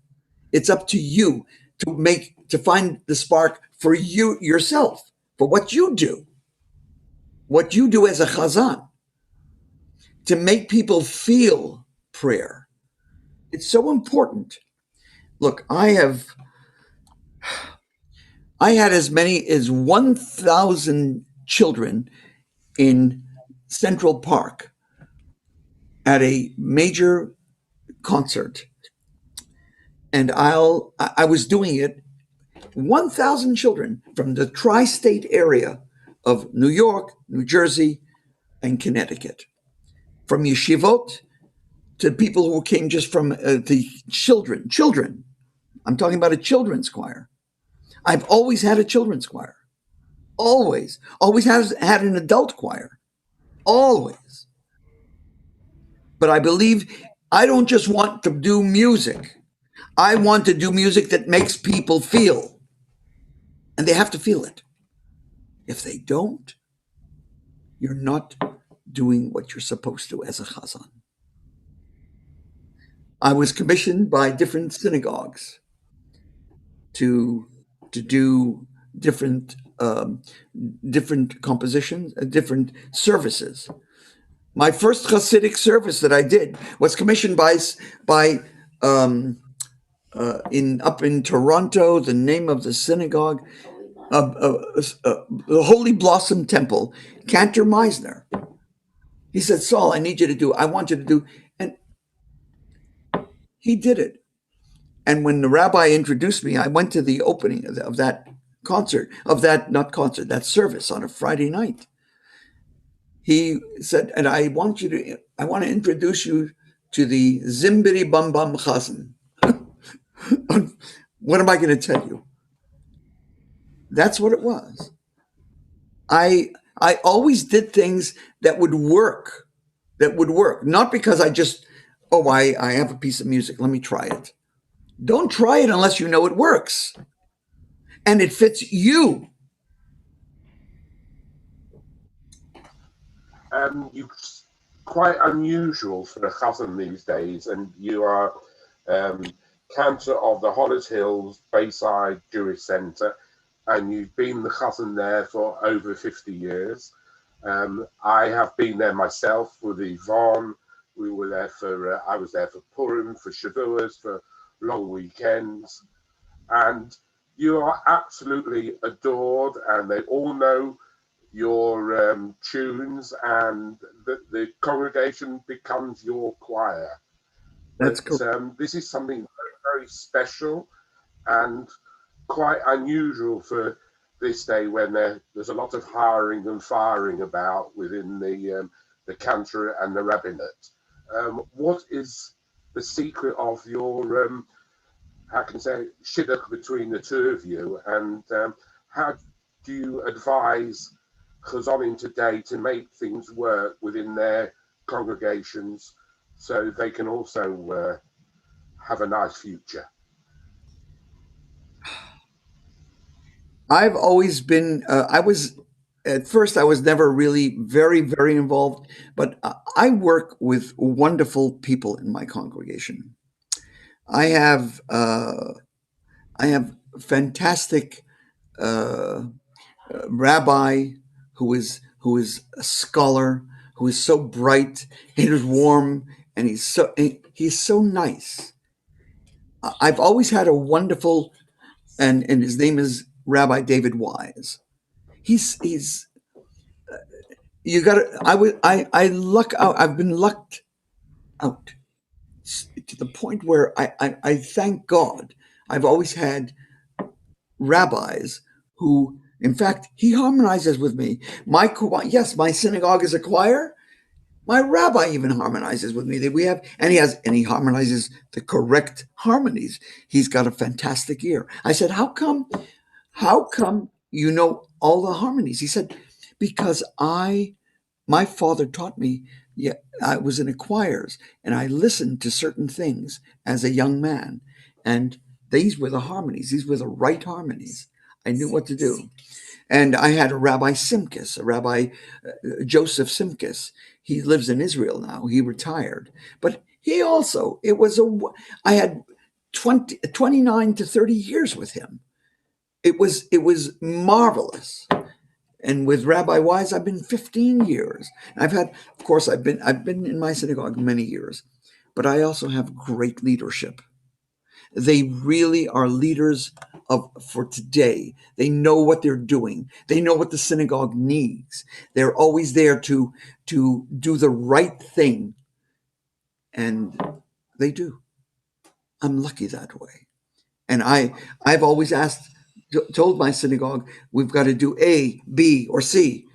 Speaker 5: It's up to you to find the spark for you yourself, for what you do as a chazan, to make people feel prayer. It's so important. Look, I had as many as 1,000 children in Central Park at a major concert. And I was doing it, 1,000 children from the tri-state area of New York, New Jersey, and Connecticut. From yeshivot to people who came just from the children. I'm talking about a children's choir. I've always had a children's choir. Always had an adult choir. Always. But I believe I don't just want to do music. I want to do music that makes people feel. And they have to feel it. If they don't, you're not doing what you're supposed to as a chazan. I was commissioned by different synagogues to do different different compositions, different services. My first Hasidic service that I did was commissioned by up in Toronto. The name of the synagogue, the Holy Blossom Temple, Cantor Meisner. He said, "Saul, I want you to do," and he did it. And when the rabbi introduced me, I went to the opening of that that service on a Friday night. He said, and I want to introduce you to the Zimbidi Bum Bum Chazan. What am I going to tell you? That's what it was. I always did things that would work, not because I have a piece of music, let me try it. Don't try it unless you know it works and it fits you.
Speaker 3: You're quite unusual for a chazan these days, and you are Cantor of the Hollis Hills Bayside Jewish Centre, and you've been the chazan there for over 50 years. I have been there myself with Yvonne. We were there for, I was there for Purim, for Shavuos, for long weekends, and you are absolutely adored, and they all know your tunes, and the congregation becomes your choir.
Speaker 5: That's correct.
Speaker 3: This is something very, very special and quite unusual for this day when there's a lot of hiring and firing about within the Cantor and the rabbinate. What is the secret of your, how can I say, shidduch between the two of you, and how do you advise chazonim today to make things work within their congregations so they can also have a nice future?
Speaker 5: I've always been, at first, I was never really very, very involved, but I work with wonderful people in my congregation. I have fantastic rabbi who is a scholar, who is so bright, he is warm, and he's so nice. I've always had a wonderful, and his name is Rabbi David Wise. He's you got to I luck out. I've been lucked out to the point where I thank God I've always had rabbis who, in fact, he harmonizes with me. My synagogue is a choir. My rabbi even harmonizes with me. He harmonizes the correct harmonies. He's got a fantastic ear. I said, how come you know all the harmonies? He said, because my father taught me. Yeah, I was in a choirs and I listened to certain things as a young man, and these were the harmonies. These were the right harmonies. I knew what to do. And I had a Rabbi Simkis, a Rabbi Joseph Simkis. He lives in Israel now. He retired. But he also, I had 29 to 30 years with him. It was marvelous. And with Rabbi Wise, I've been 15 years. I've been in my synagogue many years, but I also have great leadership. They really are leaders for today. They know what they're doing. They know what the synagogue needs. They're always there to do the right thing. And they do. I'm lucky that way. And I've always told my synagogue, we've got to do A, B, or C.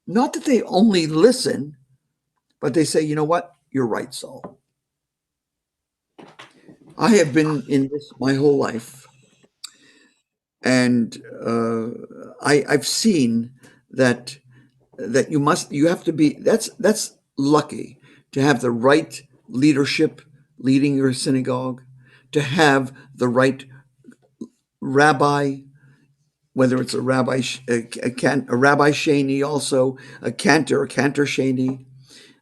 Speaker 5: Not that they only listen, but they say, you know what? You're right, Saul. I have been in this my whole life. And I've seen that you have to be, that's lucky to have the right leadership leading your synagogue, to have the right rabbi, whether it's a rabbi sheni, also a cantor sheni.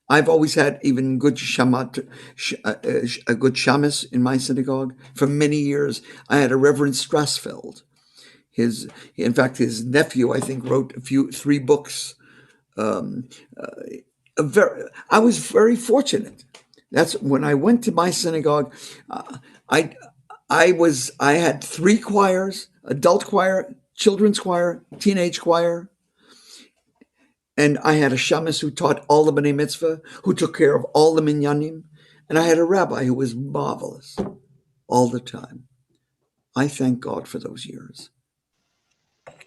Speaker 5: I've always had even good a good shamus in my synagogue for many years. I had a Reverend Strassfeld. In fact, his nephew, I think, wrote three books. Um, I was very fortunate. That's when I went to my synagogue. Uh, I I had three choirs: adult choir, children's choir, teenage choir, and I had a shamus who taught all the b'nai mitzvah, who took care of all the minyanim, and I had a rabbi who was marvelous all the time. I thank God for those years.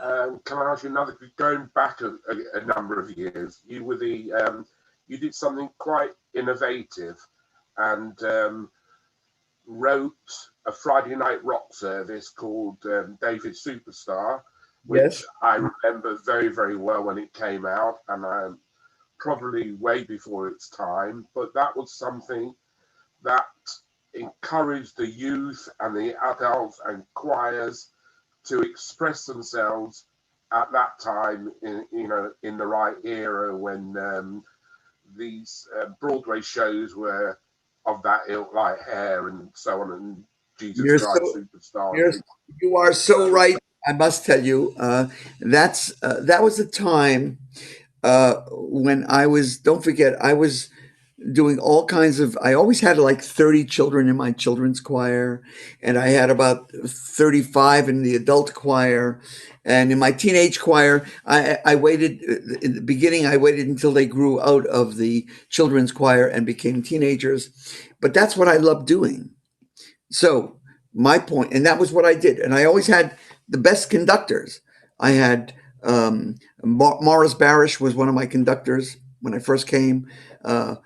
Speaker 3: Can I ask you another? Going back a number of years, you were you did something quite innovative, and wrote a Friday night rock service called David Superstar, which
Speaker 5: Yes.
Speaker 3: I remember very, very well when it came out, and probably way before its time. But that was something that encouraged the youth and the adults and choirs to express themselves at that time, in the right era when these Broadway shows were of that ilk, like Hair and so on, and Jesus
Speaker 5: You're
Speaker 3: Christ
Speaker 5: so
Speaker 3: Superstar.
Speaker 5: you are so right. I must tell you, that was a time when I was. Don't forget, I was doing all kinds of. I always had like 30 children in my children's choir, and I had about 35 in the adult choir. And in my teenage choir, I waited. In the beginning, I waited until they grew out of the children's choir and became teenagers. But that's what I loved doing. So my point, and that was what I did. And I always had the best conductors. I had Morris Barish was one of my conductors when I first came. Uh,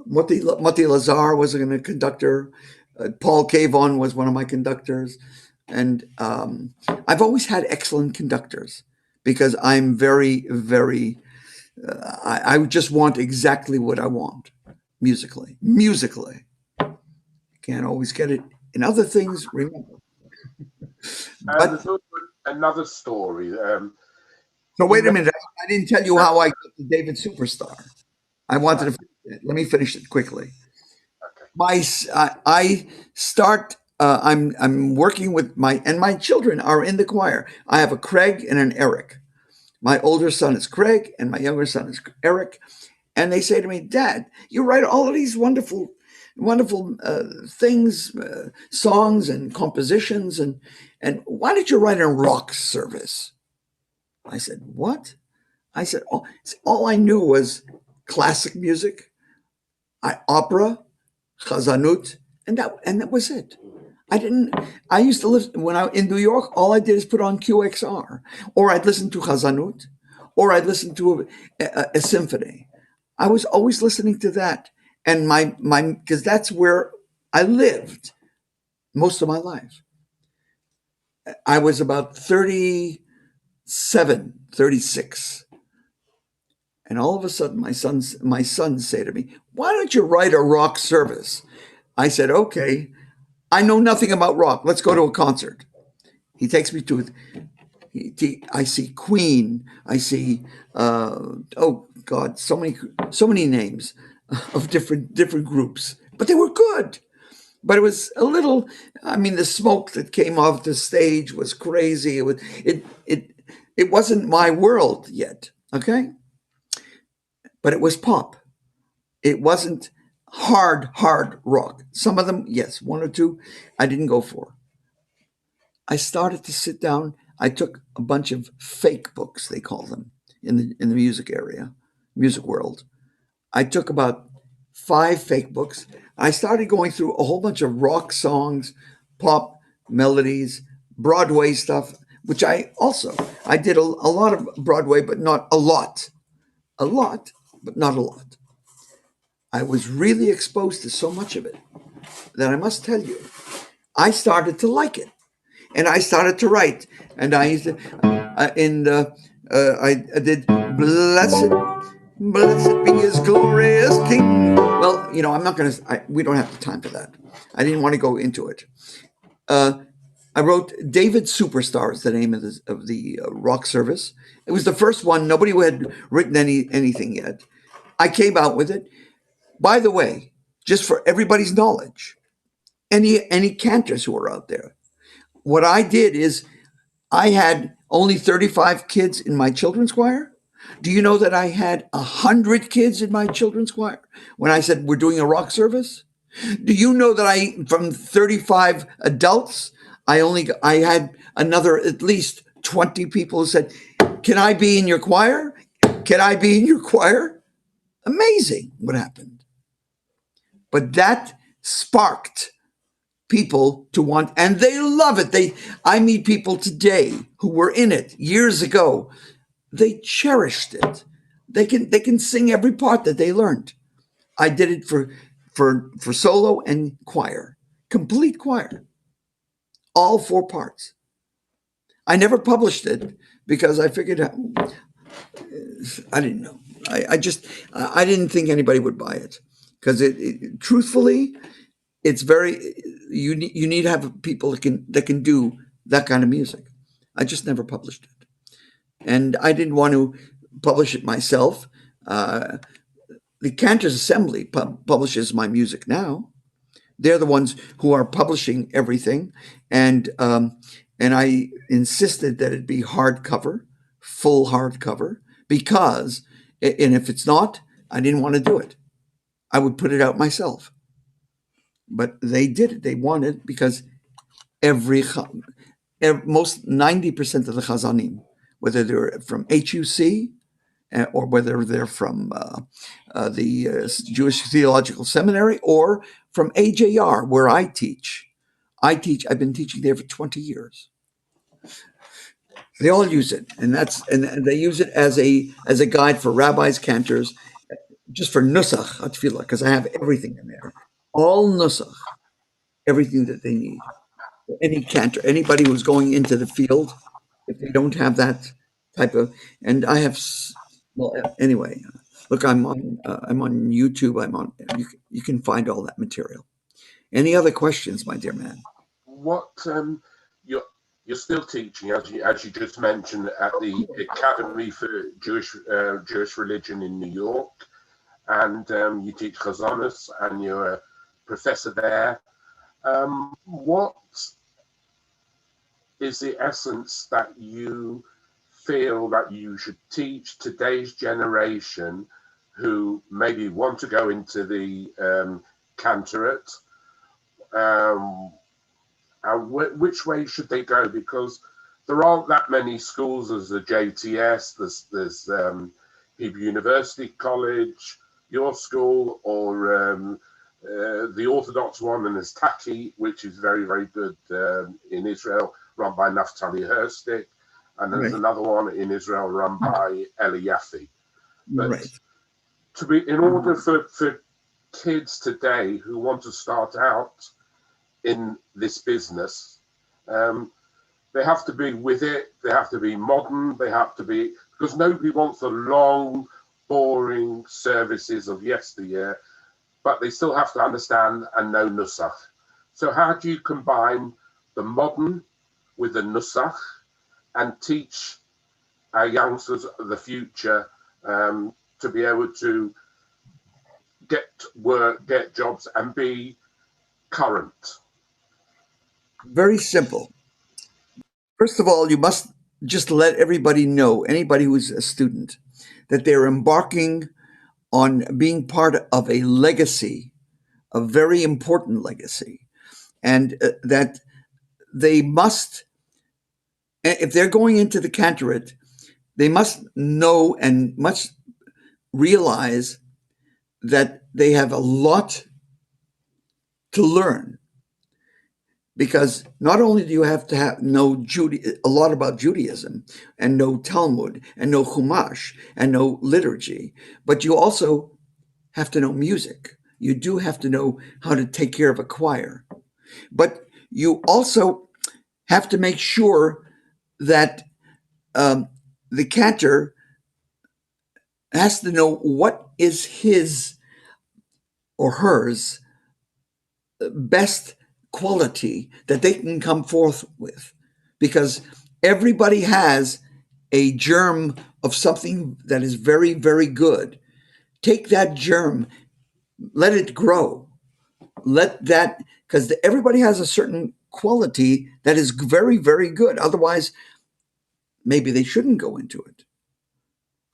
Speaker 5: Moti Lazar was a conductor. Paul Cavon was one of my conductors. And I've always had excellent conductors because I'm very, very, I just want exactly what I want musically. Musically. Can't always get it in other things, remember.
Speaker 3: And there's also another story.
Speaker 5: So wait a minute. I didn't tell you how I got to David Superstar. I wanted to finish it. Let me finish it quickly. I start. I'm working with my children are in the choir. I have a Craig and an Eric. My older son is Craig, and my younger son is Eric. And they say to me, "Dad, you write all of these wonderful, wonderful things, songs and compositions, and why did you write a rock service?" I said, "What?" I said, all I knew was classic music, opera, chazanut, and that was it. I used to listen, when I in New York, all I did is put on QXR, or I'd listen to chazanut, or I'd listen to a symphony. I was always listening to that. And because that's where I lived most of my life. I was about 37, 36. And all of a sudden, my sons say to me, "Why don't you write a rock service?" I said, "Okay, I know nothing about rock. Let's go to a concert." He takes me to I see Queen. I see, oh God, so many names of different groups, but they were good. But it was a little. I mean, the smoke that came off the stage was crazy. It wasn't my world yet. Okay. But it was pop. It wasn't hard rock. Some of them, yes, one or two, I didn't go for. I started to sit down. I took a bunch of fake books, they call them, in the music area, music world. I took about 5 fake books. I started going through a whole bunch of rock songs, pop melodies, Broadway stuff, which I did a lot of Broadway, but not a lot. A lot, but not a lot. I was really exposed to so much of it that I must tell you, I started to like it, and I started to write. And I used to, I did blessed be His glorious King. Well, I'm not going to. We don't have the time for that. I didn't want to go into it. I wrote David Superstar is the name of the rock service. It was the first one. Nobody had written anything yet. I came out with it. By the way, just for everybody's knowledge, any cantors who are out there, what I did is I had only 35 kids in my children's choir. Do you know that I had 100 kids in my children's choir when I said we're doing a rock service? Do you know that from 35 adults, I had another at least 20 people who said, "Can I be in your choir? Can I be in your choir?" Amazing what happened. But that sparked people to want, and they love it. I meet people today who were in it years ago. They cherished it. They can sing every part that they learned. I did it for solo and choir, complete choir, all 4 parts. I never published it because I figured out, I didn't know. I didn't think anybody would buy it because truthfully, it's very, you need to have people that can do that kind of music. I just never published it, and I didn't want to publish it myself. The Cantors Assembly publishes my music now. They're the ones who are publishing everything, and I insisted that it be hardcover, full hardcover, because, and if it's not, I didn't want to do it. I would put it out myself. But they did it. They wanted, because most 90% of the chazanim, whether they're from HUC or whether they're from the Jewish Theological Seminary or from AJR, where I teach. I've been teaching there for 20 years. They all use it, and they use it as a guide for rabbis, cantors, just for nusach atfilah, because I have everything in there, all nusach, everything that they need. Any cantor, anybody who's going into the field, if they don't have that type of, and I have, well, anyway, look, I'm on YouTube. You can find all that material. Any other questions, my dear man?
Speaker 3: What you're still teaching, as you just mentioned, at the Academy for Jewish Religion in New York, and you teach Chazonus, and you're a professor there. What is the essence that you feel that you should teach today's generation who maybe want to go into the cantorate? Which way should they go? Because there aren't that many schools. There's the JTS, there's Hebrew University College, your school, or the Orthodox one, and there's Taki, which is very, very good in Israel, run by Naftali Herstik, and there's another one in Israel run by Eli Yaffe. But in order for kids today who want to start out in this business, they have to be with it, they have to be modern, they have to be, because nobody wants the long, boring services of yesteryear, but they still have to understand and know Nusach. So how do you combine the modern with the Nusach and teach our youngsters of the future to be able to get work, get jobs, and be current?
Speaker 5: Very simple. First of all, you must just let everybody know, anybody who's a student, that they're embarking on being part of a legacy, a very important legacy, and that they must, if they're going into the cantorate, they must know and must realize that they have a lot to learn. Because not only do you have to know a lot about Judaism and know Talmud and know Chumash and know liturgy, but you also have to know music. You do have to know how to take care of a choir. But you also have to make sure that the cantor has to know what is his or hers best quality that they can come forth with, because everybody has a germ of something that is very, very good. Take that germ, let it grow, because everybody has a certain quality that is very, very good. Otherwise, maybe they shouldn't go into it.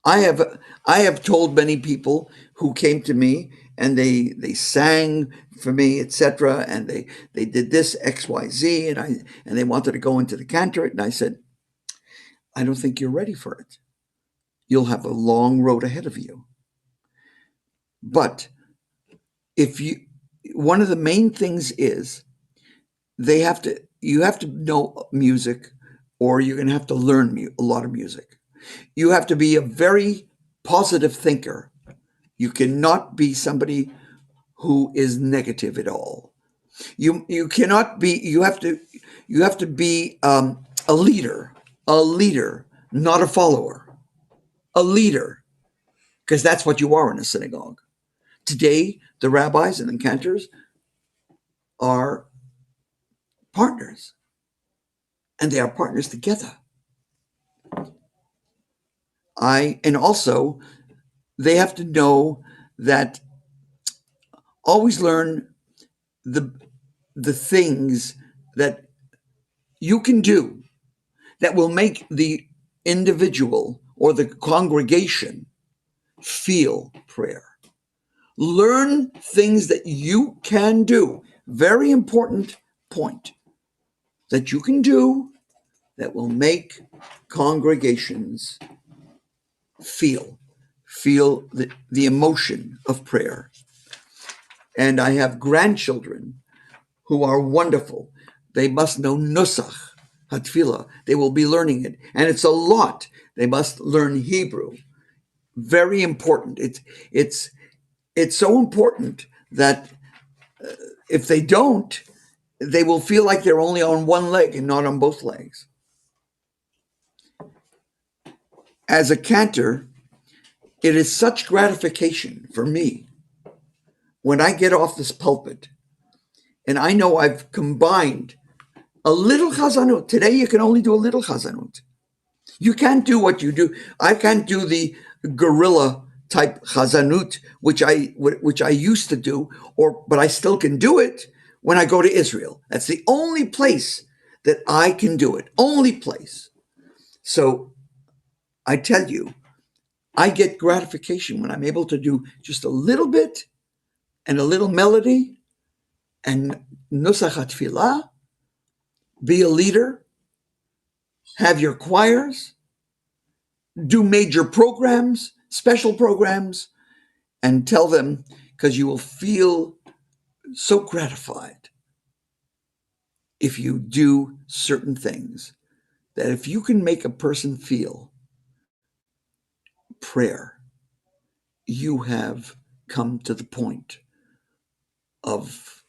Speaker 5: I have told many people who came to me and they sang for me, etc., and they did this XYZ, and they wanted to go into the Cantor, and I said, I don't think you're ready for it. You'll have a long road ahead of you. But one of the main things is you have to know music, or you're going to have to learn a lot of music. You have to be a very positive thinker. You cannot be somebody who is negative at all. You cannot be. You have to be a leader, not a follower. A leader, because that's what you are in a synagogue. Today, the rabbis and the cantors are partners, and they are partners together. And also, they have to know that always learn the things that you can do that will make the individual or the congregation feel prayer. Learn things that you can do. Very important point. That you can do that will make congregations feel the emotion of prayer. And I have grandchildren who are wonderful. They must know Nusach, Hatfilah. They will be learning it. And it's a lot. They must learn Hebrew. Very important. It's so important that if they don't, they will feel like they're only on one leg and not on both legs. As a cantor, it is such gratification for me when I get off this pulpit and I know I've combined a little chazanut. Today you can only do a little chazanut. You can't do what you do. I can't do the guerrilla type chazanut, which I used to do, but I still can do it when I go to Israel. That's the only place that I can do it. Only place. So I tell you, I get gratification when I'm able to do just a little bit and a little melody and nusach hatfilah, be a leader, have your choirs, do major programs, special programs, and tell them, because you will feel so gratified if you do certain things, that if you can make a person feel prayer, you have come to the point of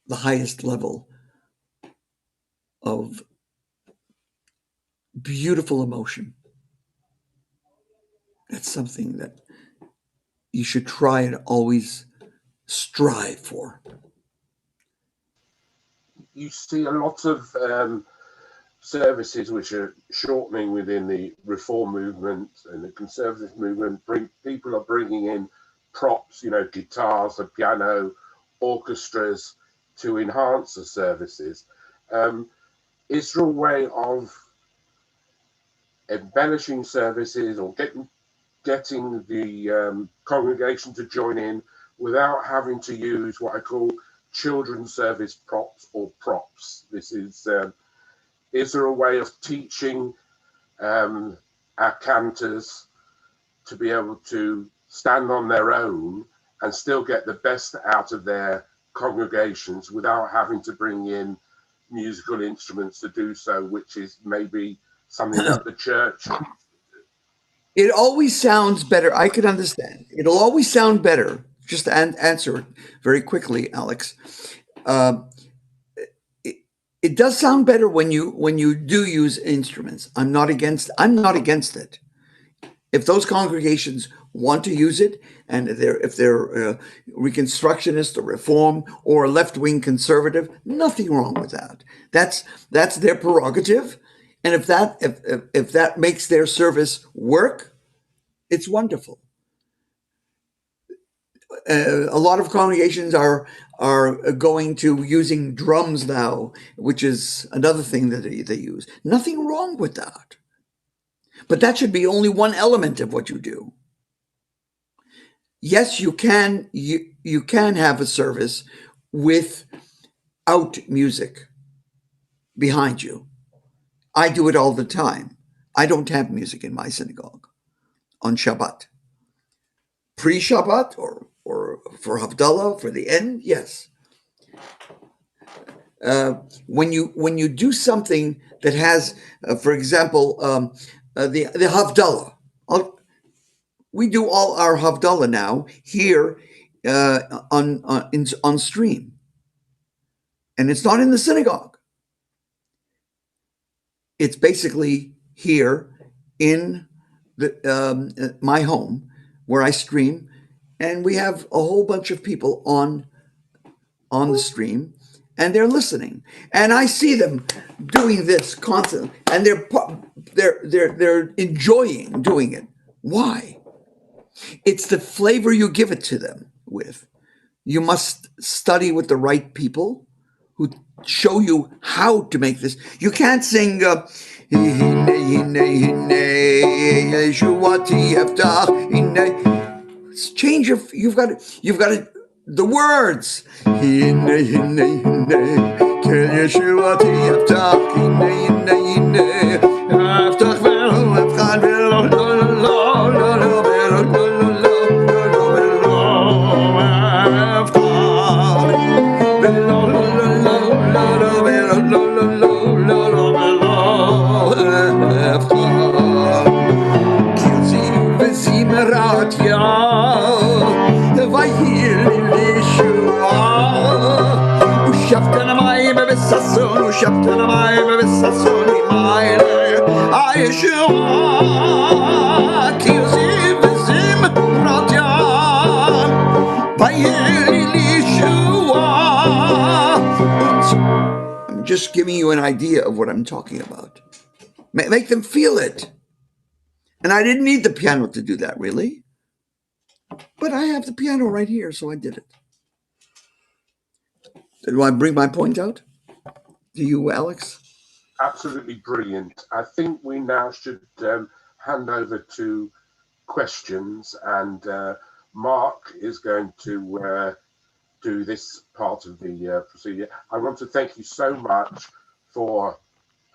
Speaker 5: the highest level of beautiful emotion. That's something that you should try and always strive for.
Speaker 3: You see a lot of services which are shortening within the reform movement and the conservative movement. People are bringing in props, guitars, the piano, orchestras to enhance the services. Is there a way of embellishing services or getting the congregation to join in without having to use what I call children's service props or props? Is there a way of teaching our cantors to be able to stand on their own and still get the best out of their congregations without having to bring in musical instruments to do so, which is maybe something that the church...
Speaker 5: It always sounds better. I could understand. It'll always sound better. Just to answer it very quickly, Alex. It does sound better when you do use instruments. I'm not against it. If those congregations want to use it, and if they're Reconstructionist or Reform or left-wing conservative, nothing wrong with that. That's their prerogative, and if that makes their service work, it's wonderful. a lot of congregations are going to using drums now, which is another thing that they use. Nothing wrong with that, but that should be only one element of what you do. Yes, you can have a service without music behind you. I do it all the time. I don't have music in my synagogue on Shabbat. Pre-Shabbat or for Havdalah, for the end, yes. When you do something that has, for example, the Havdalah, we do all our Havdalah now here on stream, and it's not in the synagogue. It's basically here in my home where I stream, and we have a whole bunch of people on the stream, and they're listening, and I see them doing this constantly, and they're enjoying doing it. Why? It's the flavor you give it to them with. You must study with the right people who show you how to make this. You can't sing change you've got the words. I'm just giving you an idea of what I'm talking about. Make them feel it. And I didn't need the piano to do that, really. But I have the piano right here, so I did it. Do I bring my point out to you, Alex?
Speaker 3: Absolutely brilliant. I think we now should hand over to questions, and Mark is going to do this part of the procedure. I want to thank you so much for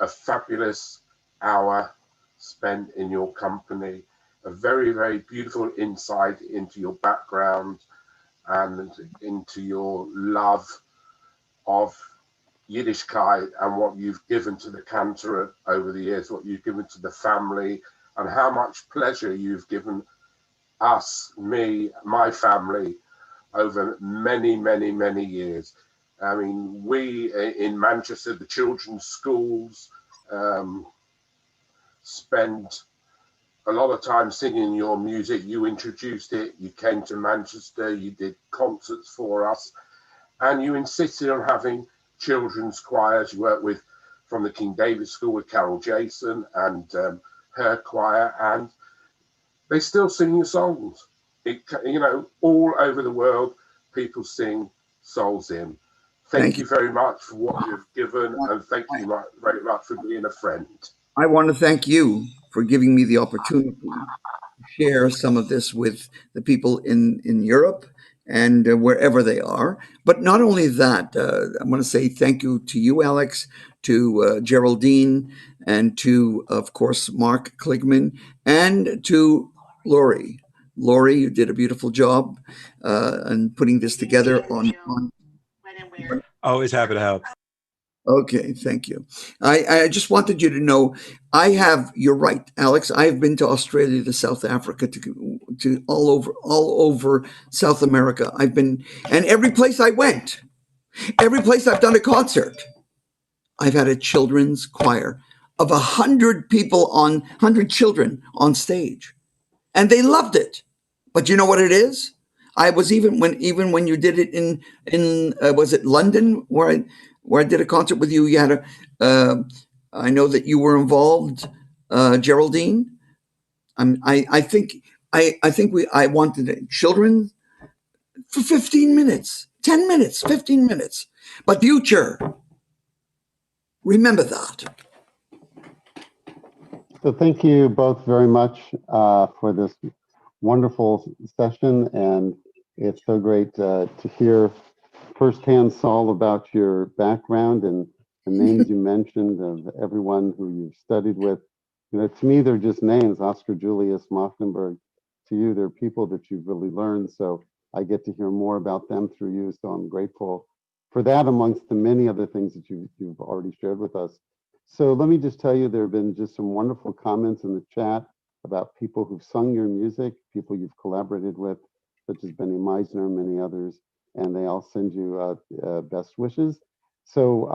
Speaker 3: a fabulous hour spent in your company, a very, very beautiful insight into your background and into your love of Yiddishkeit and what you've given to the Cantor over the years, what you've given to the family, and how much pleasure you've given us, me, my family, over many, many, many years. I mean, we in Manchester, the children's schools, spend a lot of time singing your music. You introduced it, you came to Manchester, you did concerts for us, and you insisted on having children's choirs. You worked with, from the King David School with Carol Jason and her choir, and they still sing your songs. All over the world, people sing Sol Zim. Thank you very much for what you've given, and thank you very much for being a friend.
Speaker 5: I want to thank you for giving me the opportunity to share some of this with the people in Europe and wherever they are. But not only that, I want to say thank you to you, Alex, to Geraldine, and to, of course, Mark Kligman, and to Lori. Lori, you did a beautiful job in putting this together on.
Speaker 1: Always happy to help.
Speaker 5: Okay, thank you. I just wanted you to know, you're right, Alex. I have been to Australia, to South Africa, to all over South America. I've been, and every place I went, every place I've done a concert, I've had a children's choir of 100 children on stage, and they loved it. But you know what it is? I was even when you did it in was it London where I did a concert with you? You had I know that you were involved, Geraldine. I think I wanted children for 15 minutes, 10 minutes, 15 minutes. But future, remember that.
Speaker 2: So thank you both very much for this wonderful session. And it's so great to hear firsthand, Sol, about your background and the names you mentioned of everyone who you've studied with. You know, to me, they're just names, Oscar Julius Machtenberg. To you, they're people that you've really learned. So I get to hear more about them through you. So I'm grateful for that, amongst the many other things that you've already shared with us. So let me just tell you, there have been just some wonderful comments in the chat about people who've sung your music, people you've collaborated with, such as Benny Meisner and many others, and they all send you best wishes. So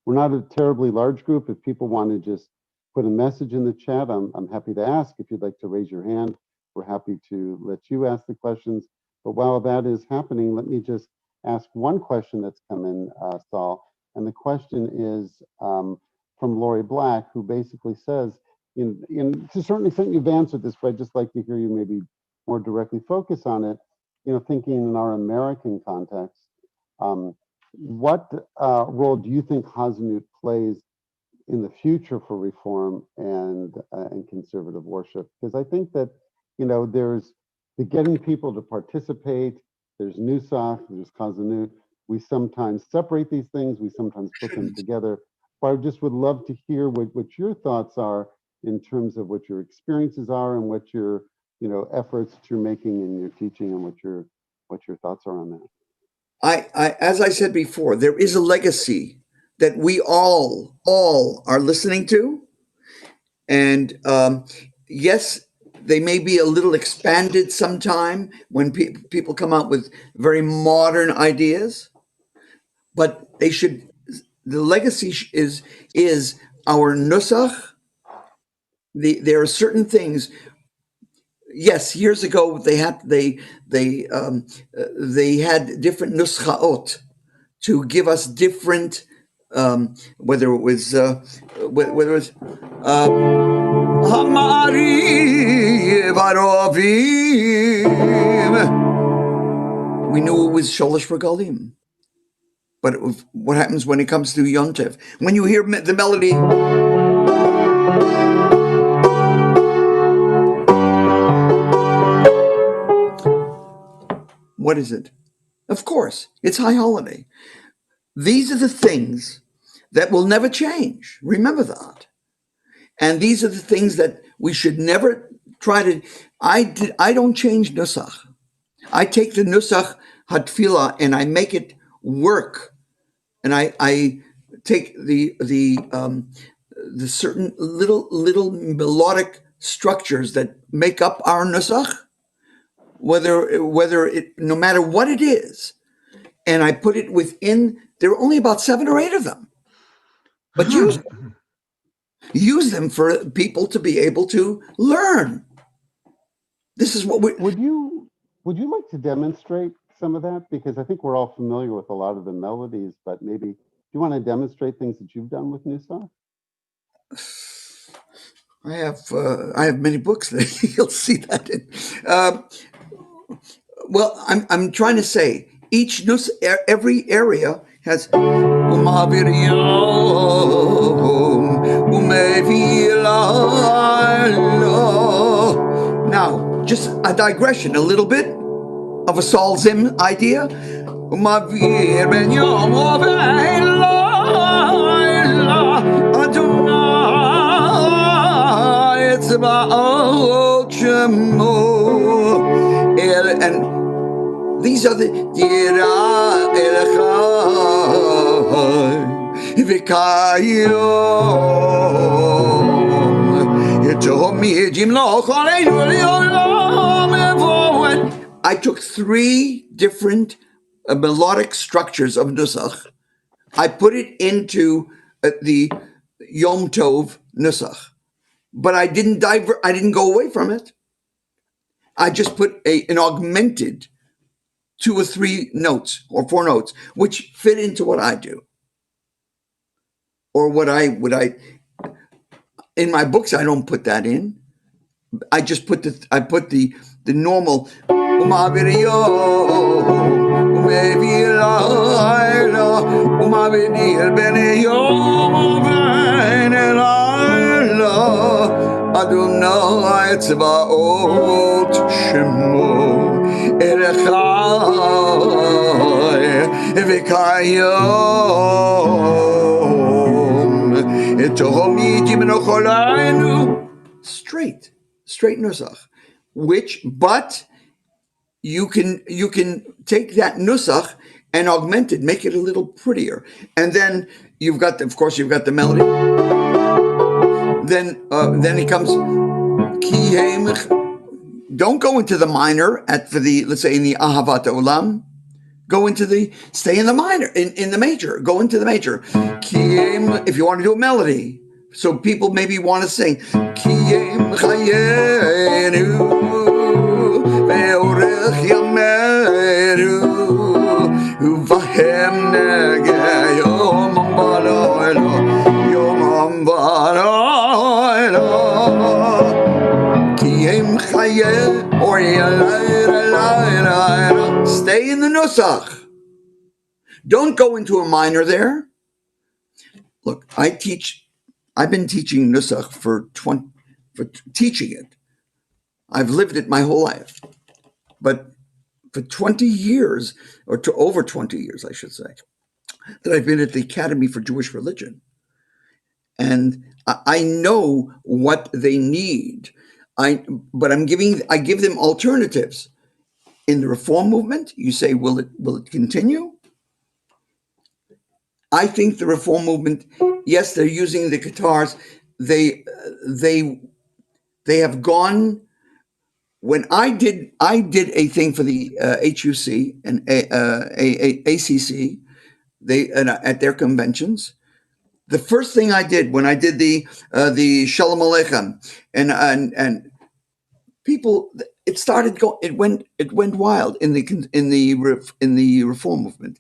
Speaker 2: we're not a terribly large group. If people want to just put a message in the chat, I'm happy to ask. If you'd like to raise your hand, we're happy to let you ask the questions. But while that is happening, let me just ask one question that's come in, Sol. And the question is from Lori Black, who basically says, to a certain extent you've answered this, but I'd just like to hear you maybe more directly focus on it. You know, thinking in our American context, what role do you think Hasanut plays in the future for reform and conservative worship? Because I think that, you know, there's the getting people to participate, there's Nusach, there's Hasanut. We sometimes separate these things, we sometimes put them together. But I just would love to hear what your thoughts are in terms of what your experiences are and what your, you know, efforts that you're making in your teaching and what your thoughts are on that.
Speaker 5: I as I said before, there is a legacy that we all are listening to. And yes, they may be a little expanded sometime when people come out with very modern ideas, but they should, the legacy is our nusach. There are certain things. Yes, years ago they had different nuschaot to give us different, whether it was Hamari Varovim. We knew it was Sholosh Regalim. But what happens when it comes to Yontev? When you hear the melody, what is it? Of course, it's High Holiday. These are the things that will never change. Remember that. And these are the things that we should never try to. I don't change nusach. I take the nusach hatfila and I make it work. And I take the certain little melodic structures that make up our nusach, whether it, no matter what it is, and I put it within. There are only about 7 or 8 of them, but use them for people to be able to learn. This is what we.
Speaker 2: Would you like to demonstrate some of that? Because I think we're all familiar with a lot of the melodies, but maybe do you want to demonstrate things that you've done with Nusach?
Speaker 5: I have many books that you'll see that in. Well, I'm trying to say each nus, every area has. Now, just a digression, a little bit of a Sol Zim idea. And these are the I took 3 different melodic structures of Nusach. I put it into the Yom Tov Nusach, but I didn't go away from it. I just put an augmented 2 or 3 notes or 4 notes, which fit into what I do. Or in my books, I don't put that in. I just put the normal ומעביר יום, ומביא לילה, ומעביר בין יום ובין לילה. אדוני צבאות שמו, אלוהי וכיום, תהומית ימנו straight nusach, but you can take that nusach and augment it, make it a little prettier, and then you've got the melody. Then it comes. Don't go into the minor let's say in the ahavat olam. Stay in the minor, in the major. Go into the major. If you want to do a melody, so people maybe want to sing. Kiem chayenu ve'orech yameru uvahem nege yom balayla yom balayla kiem chayenu or yalayla. Stay in the nusach. Don't go into a minor there. Look, I've been teaching nusach for teaching it. I've lived it my whole life. But for 20 years, or to over 20 years, I should say, that I've been at the Academy for Jewish Religion. And I know what they need. But I give them alternatives. In the Reform movement, you say, will it continue? I think the Reform movement, yes, they're using the guitars. They have gone. When I did a thing for the HUC and ACC, at their conventions. The first thing I did when I did the Shalom Aleichem and people, it started going. It went wild in the Reform movement.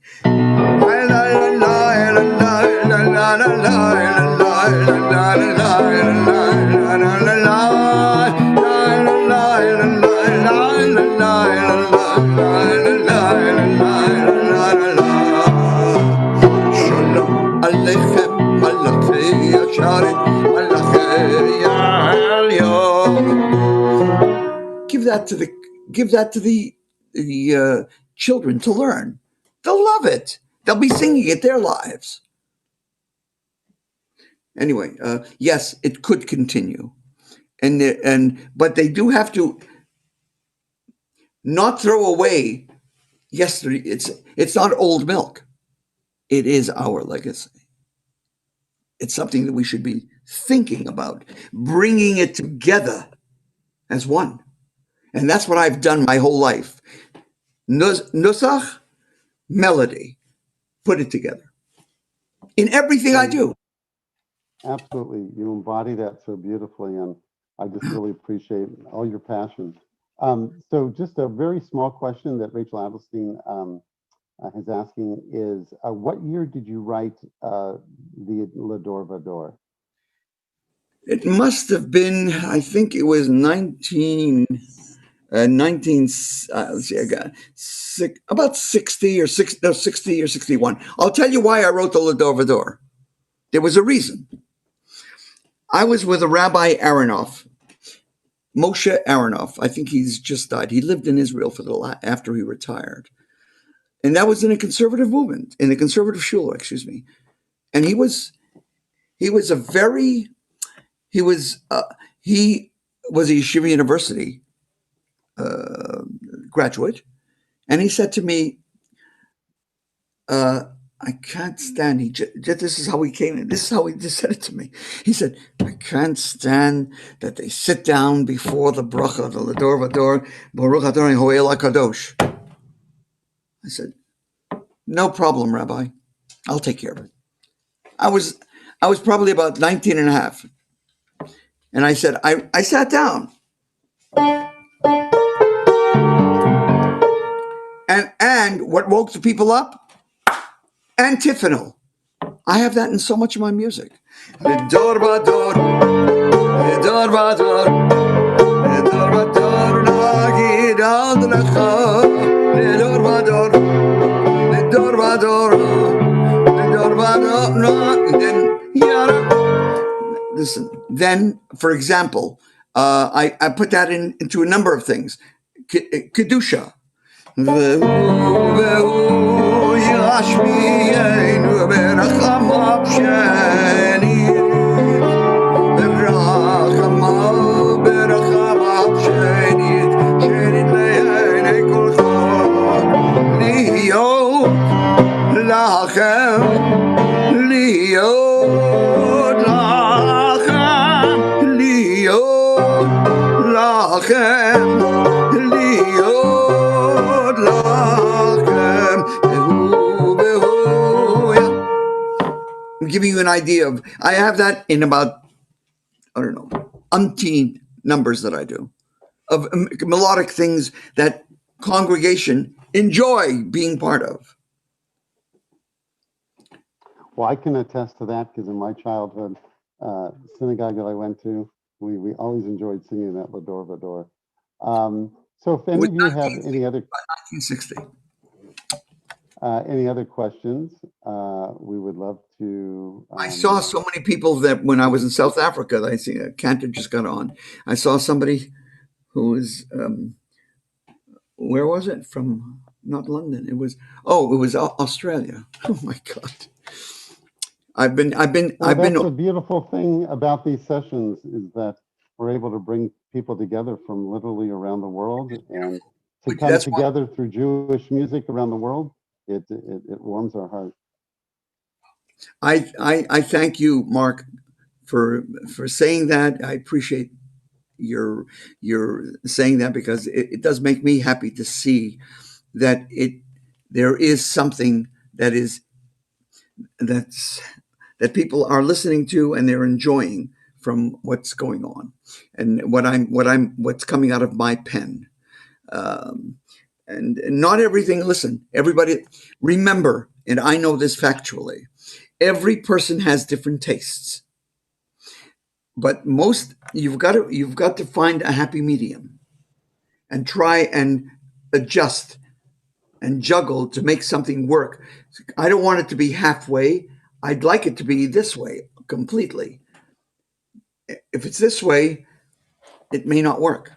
Speaker 5: Give that to the children to learn. They'll love it. They'll be singing it their lives. Anyway, yes, it could continue, but they do have to not throw away yesterday. It's not old milk. It is our legacy. It's something that we should be thinking about, bringing it together as one. And that's what I've done my whole life. Nusach, melody, put it together. In everything I do.
Speaker 2: Absolutely. You embody that so beautifully, and I just really appreciate all your passion. So just a very small question that Rachel Adelstein is asking is, what year did you write the L'Ador Vador?
Speaker 5: It must have been, I think it was 19, let's see, I got about 60 or 61. I'll tell you why I wrote the L'Ador Vador. There was a reason. I was with a Rabbi Aronoff, Moshe Aronoff. I think he's just died. He lived in Israel after he retired. And that was in a conservative movement, in a conservative shul, excuse me. And he was a Yeshiva University graduate. And he said to me, I can't stand, this is how he came in, this is how he just said it to me. He said, I can't stand that they sit down before the bracha, the L'Ador Vador, Baruch Adonai Ho'el HaKadosh. I said, no problem, Rabbi. I'll take care of it. I was probably about 19 and a half. And I said, I sat down. And what woke the people up? Antiphonal. I have that in so much of my music. L'Ador Vador, L'Ador Vador, L'Ador Vador, Nagid לעד לך, לדור ודור, לדור ודור, לדור ודור. Then, listen, then, for example, I put that into a number of things. Kedusha. והוא ישמיענו ברחמיו שנית, ברחמיו שנית, שנית לעיני כולך, להיות לכם, להיות לכם, להיות לכם, להיות לכם. I'm giving you an idea of, I have that in about, I don't know, umpteen numbers that I do, of melodic things that congregation enjoy being part of.
Speaker 2: Well, I can attest to that because in my childhood, synagogue that I went to, we always enjoyed singing that Vador Vador. So if any of you have any other
Speaker 5: 1960.
Speaker 2: Any other questions, we would love to.
Speaker 5: I saw so many people that when I was in South Africa, I see Cantor just got on. I saw somebody who was, where was it? From, not London. It was Australia. Oh my God.
Speaker 2: That's a beautiful thing about these sessions is that we're able to bring people together from literally around the world, and to come together through Jewish music around the world. It warms our heart.
Speaker 5: I thank you, Mark, for saying that. I appreciate your saying that because it does make me happy to see that there is something that people are listening to and they're enjoying from what's going on and what's coming out of my pen. And not everything, listen, everybody, remember, and I know this factually, every person has different tastes. But you've got to find a happy medium and try and adjust and juggle to make something work. I don't want it to be halfway. I'd like it to be this way completely. If it's this way, it may not work.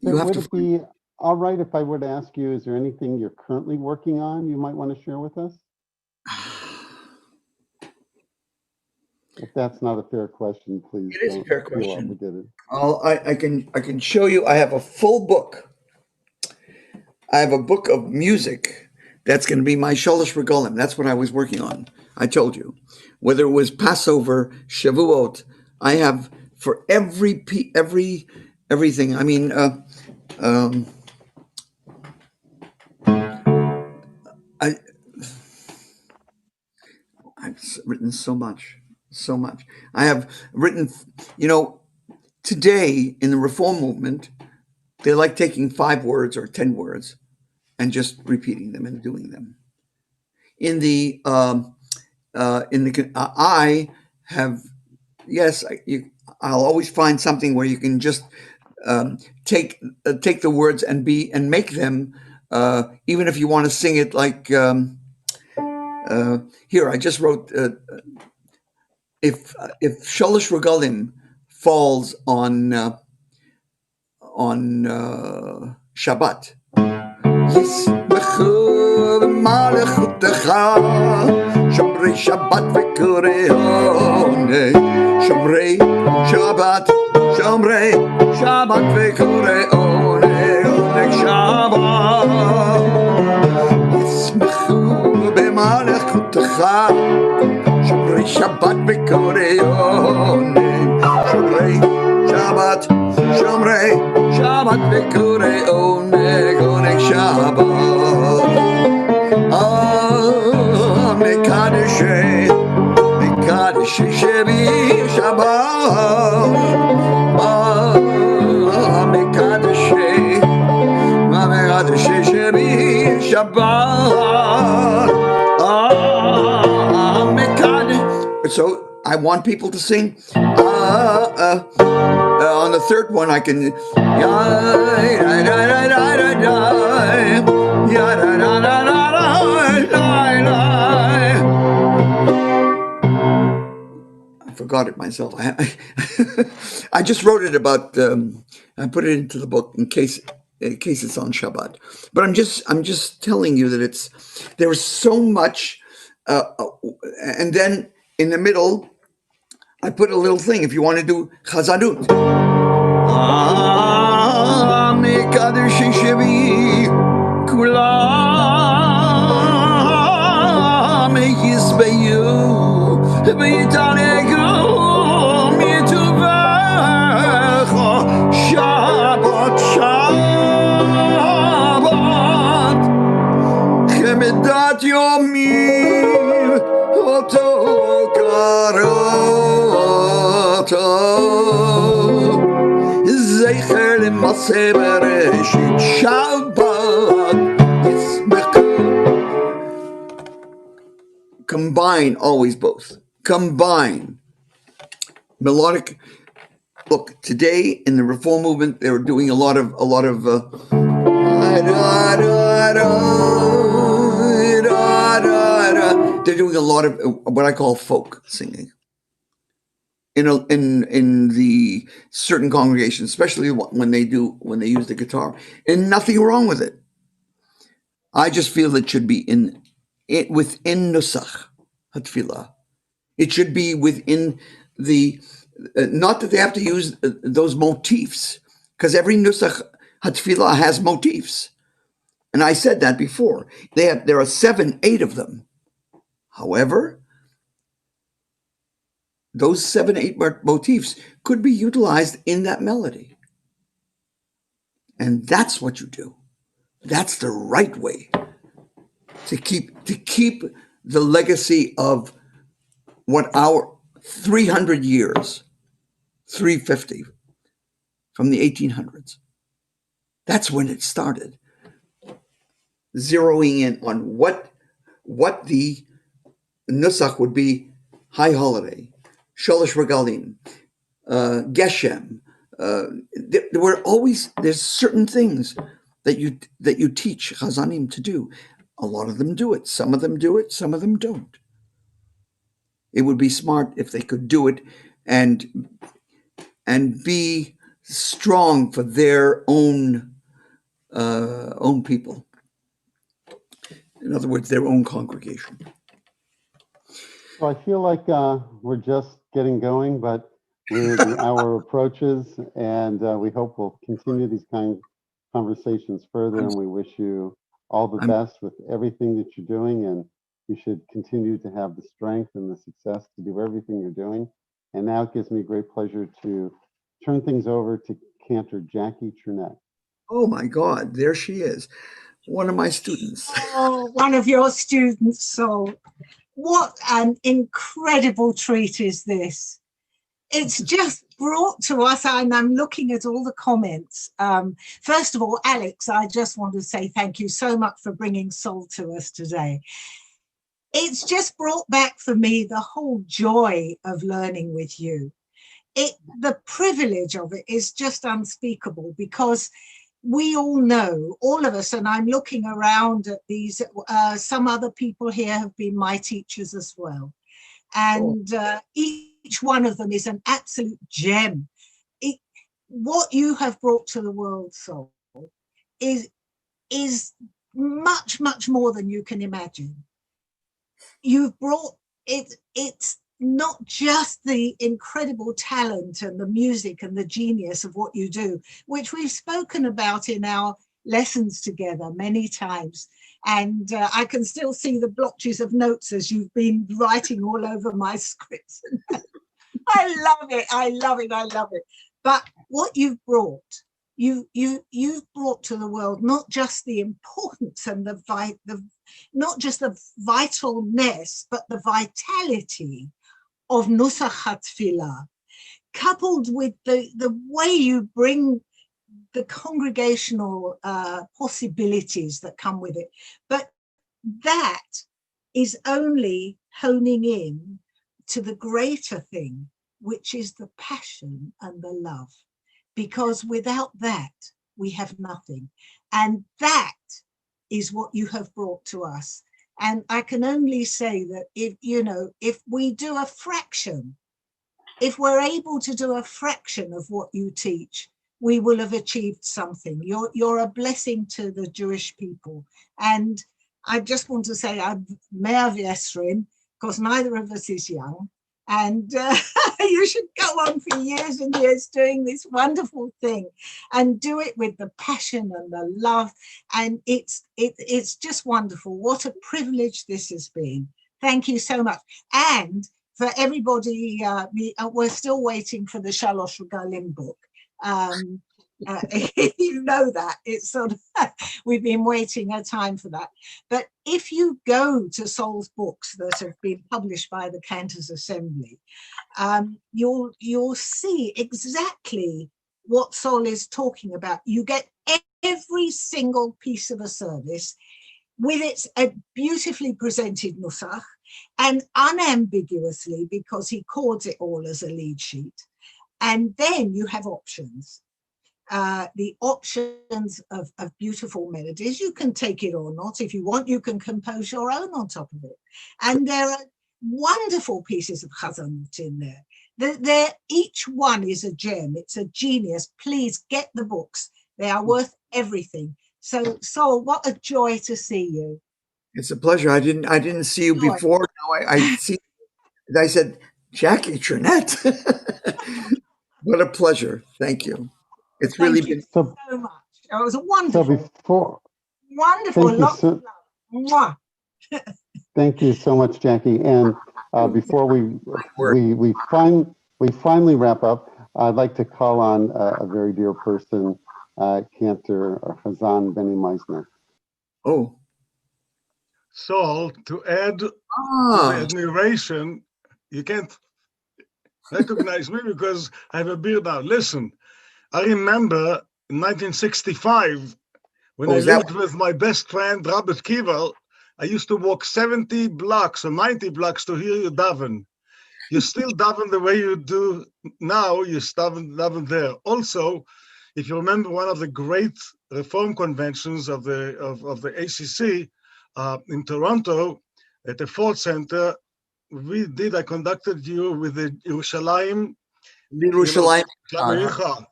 Speaker 2: Would it be all right if I were to ask you, is there anything you're currently working on you might want to share with us? If that's not a fair question, please.
Speaker 5: It is a fair question.
Speaker 2: Obligated.
Speaker 5: I can show you. I have a full book. I have a book of music that's going to be my Sholosh Regalim. That's what I was working on. I told you, whether it was Passover, Shavuot, I have for everything. I mean, I've written so much. I have written, today in the Reform movement, they like taking 5 words or 10 words and just repeating them and doing them. I have, yes, I'll always find something where you can just take the words and make them, even if you want to sing it like, here, I just wrote, if Sholosh Regalim falls on Shabbat, Yismechu b'malechutecha, Shomrei Shabbat v'koreone, Shomrei Shabbat v'koreone, Oneg Shabbat, Yismechu b'malechutecha, Shomrei Shabbat v'koreone, Shomrei Shabbat v'koreone, Oneg Shabbat. Mekadeshe shebi Shabbat. Mekadeshe shebi Shabbat. So I want people to sing On the third one, I can. I forgot it myself. I just wrote it about. I put it into the book in case it's on Shabbat. But I'm just telling you that there's so much, and then in the middle, I put a little thing. If you want to do chazanut, Shabbat, Shabbat, Chemedat Yomim, Oto Karata, Zecher L'Maseh Bereshit, Shabbat, combine always both. Combine melodic. Look, today in the Reform movement, they were doing a lot of they're doing a lot of what I call folk singing in the certain congregations, especially when they use the guitar, and nothing wrong with it. I just feel it should be within nusach hatfilah. It should be within the. Not that they have to use those motifs, because every nusach hatfilah has motifs, and I said that before. There are 7, 8 of them. However, those 7, 8 motifs could be utilized in that melody, and that's what you do. That's the right way to keep the legacy of what our 300 years. 350 from the 1800s. That's when it started. Zeroing in on what the nusach would be: High Holiday, Sholosh Regalim, Geshem. There's certain things that you teach Chazanim to do. A lot of them do it. Some of them do it. Some of them don't. It would be smart if they could do it and be strong for their own people. In other words, their own congregation.
Speaker 2: So I feel like we're just getting going, but the hour approaches, and we hope we'll continue these kind of conversations further. And we wish you all the best with everything that you're doing, and you should continue to have the strength and the success to do everything you're doing. And now it gives me great pleasure to turn things over to Cantor Jackie Trunette.
Speaker 5: Oh my God, there she is. One of my students.
Speaker 6: Oh, one of your students, Sol. What an incredible treat is this. It's just brought to us, and I'm looking at all the comments. First of all, Alex, I just want to say thank you so much for bringing Sol to us today. It's just brought back for me the whole joy of learning with you. The privilege of it is just unspeakable, because we all know, all of us, and I'm looking around at these, some other people here have been my teachers as well. And each one of them is an absolute gem. What you have brought to the world, Sol, is much, much more than you can imagine. You've brought it's not just the incredible talent and the music and the genius of what you do, which we've spoken about in our lessons together many times. And I can still see the blotches of notes as you've been writing all over my scripts. I love it. I love it. I love it. But what you've brought, you've brought to the world not just the importance and not just the vitalness, but the vitality of Nusach HaTfilah, coupled with the way you bring the congregational possibilities that come with it. But that is only honing in to the greater thing, which is the passion and the love. because without that, we have nothing. And that is what you have brought to us. And I can only say that if we do a fraction, if we're able to do a fraction of what you teach, we will have achieved something. You're a blessing to the Jewish people. And I just want to say I'm Mea V'Esrim, because neither of us is young. And you should go on for years and years doing this wonderful thing and do it with the passion and the love. And it's just wonderful. What a privilege this has been. Thank you so much. And for everybody, we're still waiting for the Shalosh Regalim book. You know that it's sort of we've been waiting a time for that. But if you go to Sol's books that have been published by the Cantors Assembly, you'll see exactly what Sol is talking about. You get every single piece of a service with its beautifully presented nusach and unambiguously, because he chords it all as a lead sheet. And then you have options. The options of beautiful melodies. You can take it or not. If you want, you can compose your own on top of it. And there are wonderful pieces of chazanut in there. Each one is a gem. It's a genius. Please get the books. They are worth everything. So, Sol, what a joy to see you.
Speaker 5: It's a pleasure. I didn't see you before. Now I see. I said, Jackie Trinette. What a pleasure. Thank you. It's really been
Speaker 6: so much. It was a wonderful,
Speaker 2: so
Speaker 6: wonderful. Lots of love.
Speaker 2: Thank you so much, Jackie. And before we finally wrap up, I'd like to call on a very dear person, Cantor or Hazan Benny Meisner.
Speaker 5: Oh.
Speaker 7: Sol, to add to the admiration, you can't recognize me because I have a beard now. Listen, I remember in 1965, when I lived with my best friend, Robert Kival, I used to walk 70 blocks or 90 blocks to hear you daven. You still daven the way you do now, you daven there. Also, if you remember one of the great reform conventions of the ACC in Toronto, at the Ford Center, I conducted you with the Yerushalayim,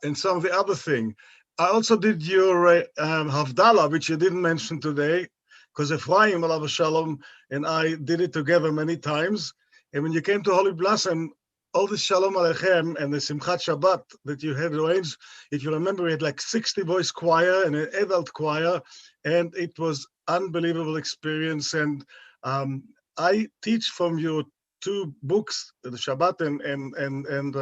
Speaker 7: and some of the other thing. I also did your Havdalah, which you didn't mention today, because Ephraim, alav shalom, and I did it together many times. And when you came to Holy Blossom, all the Shalom Aleichem and the Simchat Shabbat that you had arranged, if you remember, we had like 60-voice choir and an adult choir, and it was unbelievable experience. And I teach from your two books, the Shabbat and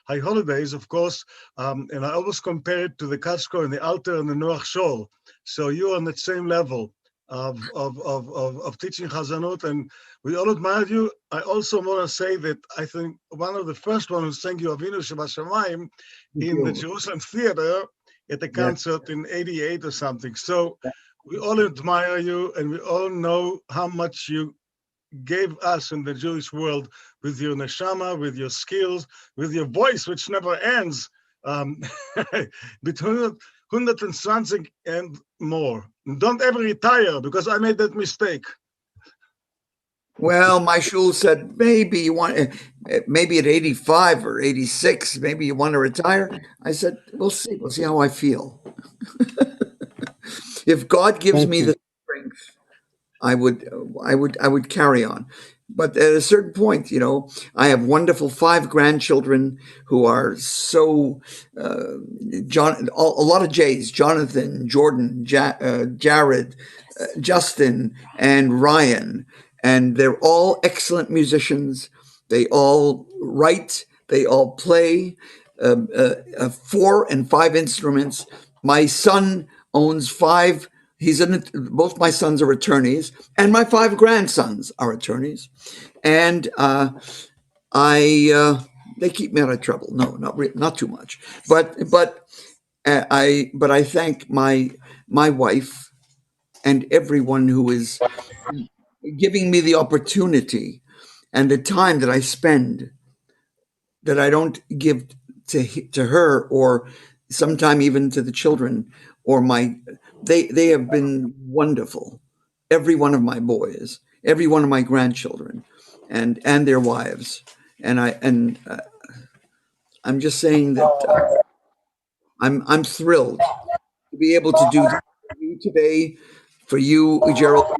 Speaker 7: High Holidays, of course, and I always compare it to the Katschko and the Alter and the Noach Shol. So you're on the same level of teaching Chazanut, and we all admire you. I also want to say that I think one of the first one who sang you Avinu Shebashamayim in the Jerusalem Theater at the concert in '88 or something. So we all admire you, and we all know how much you gave us in the Jewish world with your neshama, with your skills, with your voice, which never ends, between 120 and more. Don't ever retire, because I made that mistake.
Speaker 5: Well, my shul said, maybe at 85 or 86, maybe you want to retire. I said, we'll see how I feel. If God gives me the strength, I would carry on. But at a certain point, I have wonderful 5 grandchildren who are so a lot of J's: Jonathan, Jordan, Jared, Justin, and Ryan, and they're all excellent musicians. They all write. They all play 4 and 5 instruments. My son owns 5. Both my sons are attorneys, and my 5 grandsons are attorneys, and they keep me out of trouble. No, not too much, but I thank my wife and everyone who is giving me the opportunity and the time that I spend that I don't give to her or sometime even to the children or they have been wonderful. Every one of my boys, every one of my grandchildren, and their wives. And I'm just saying that I'm thrilled to be able to do that for you today, for you, Gerald,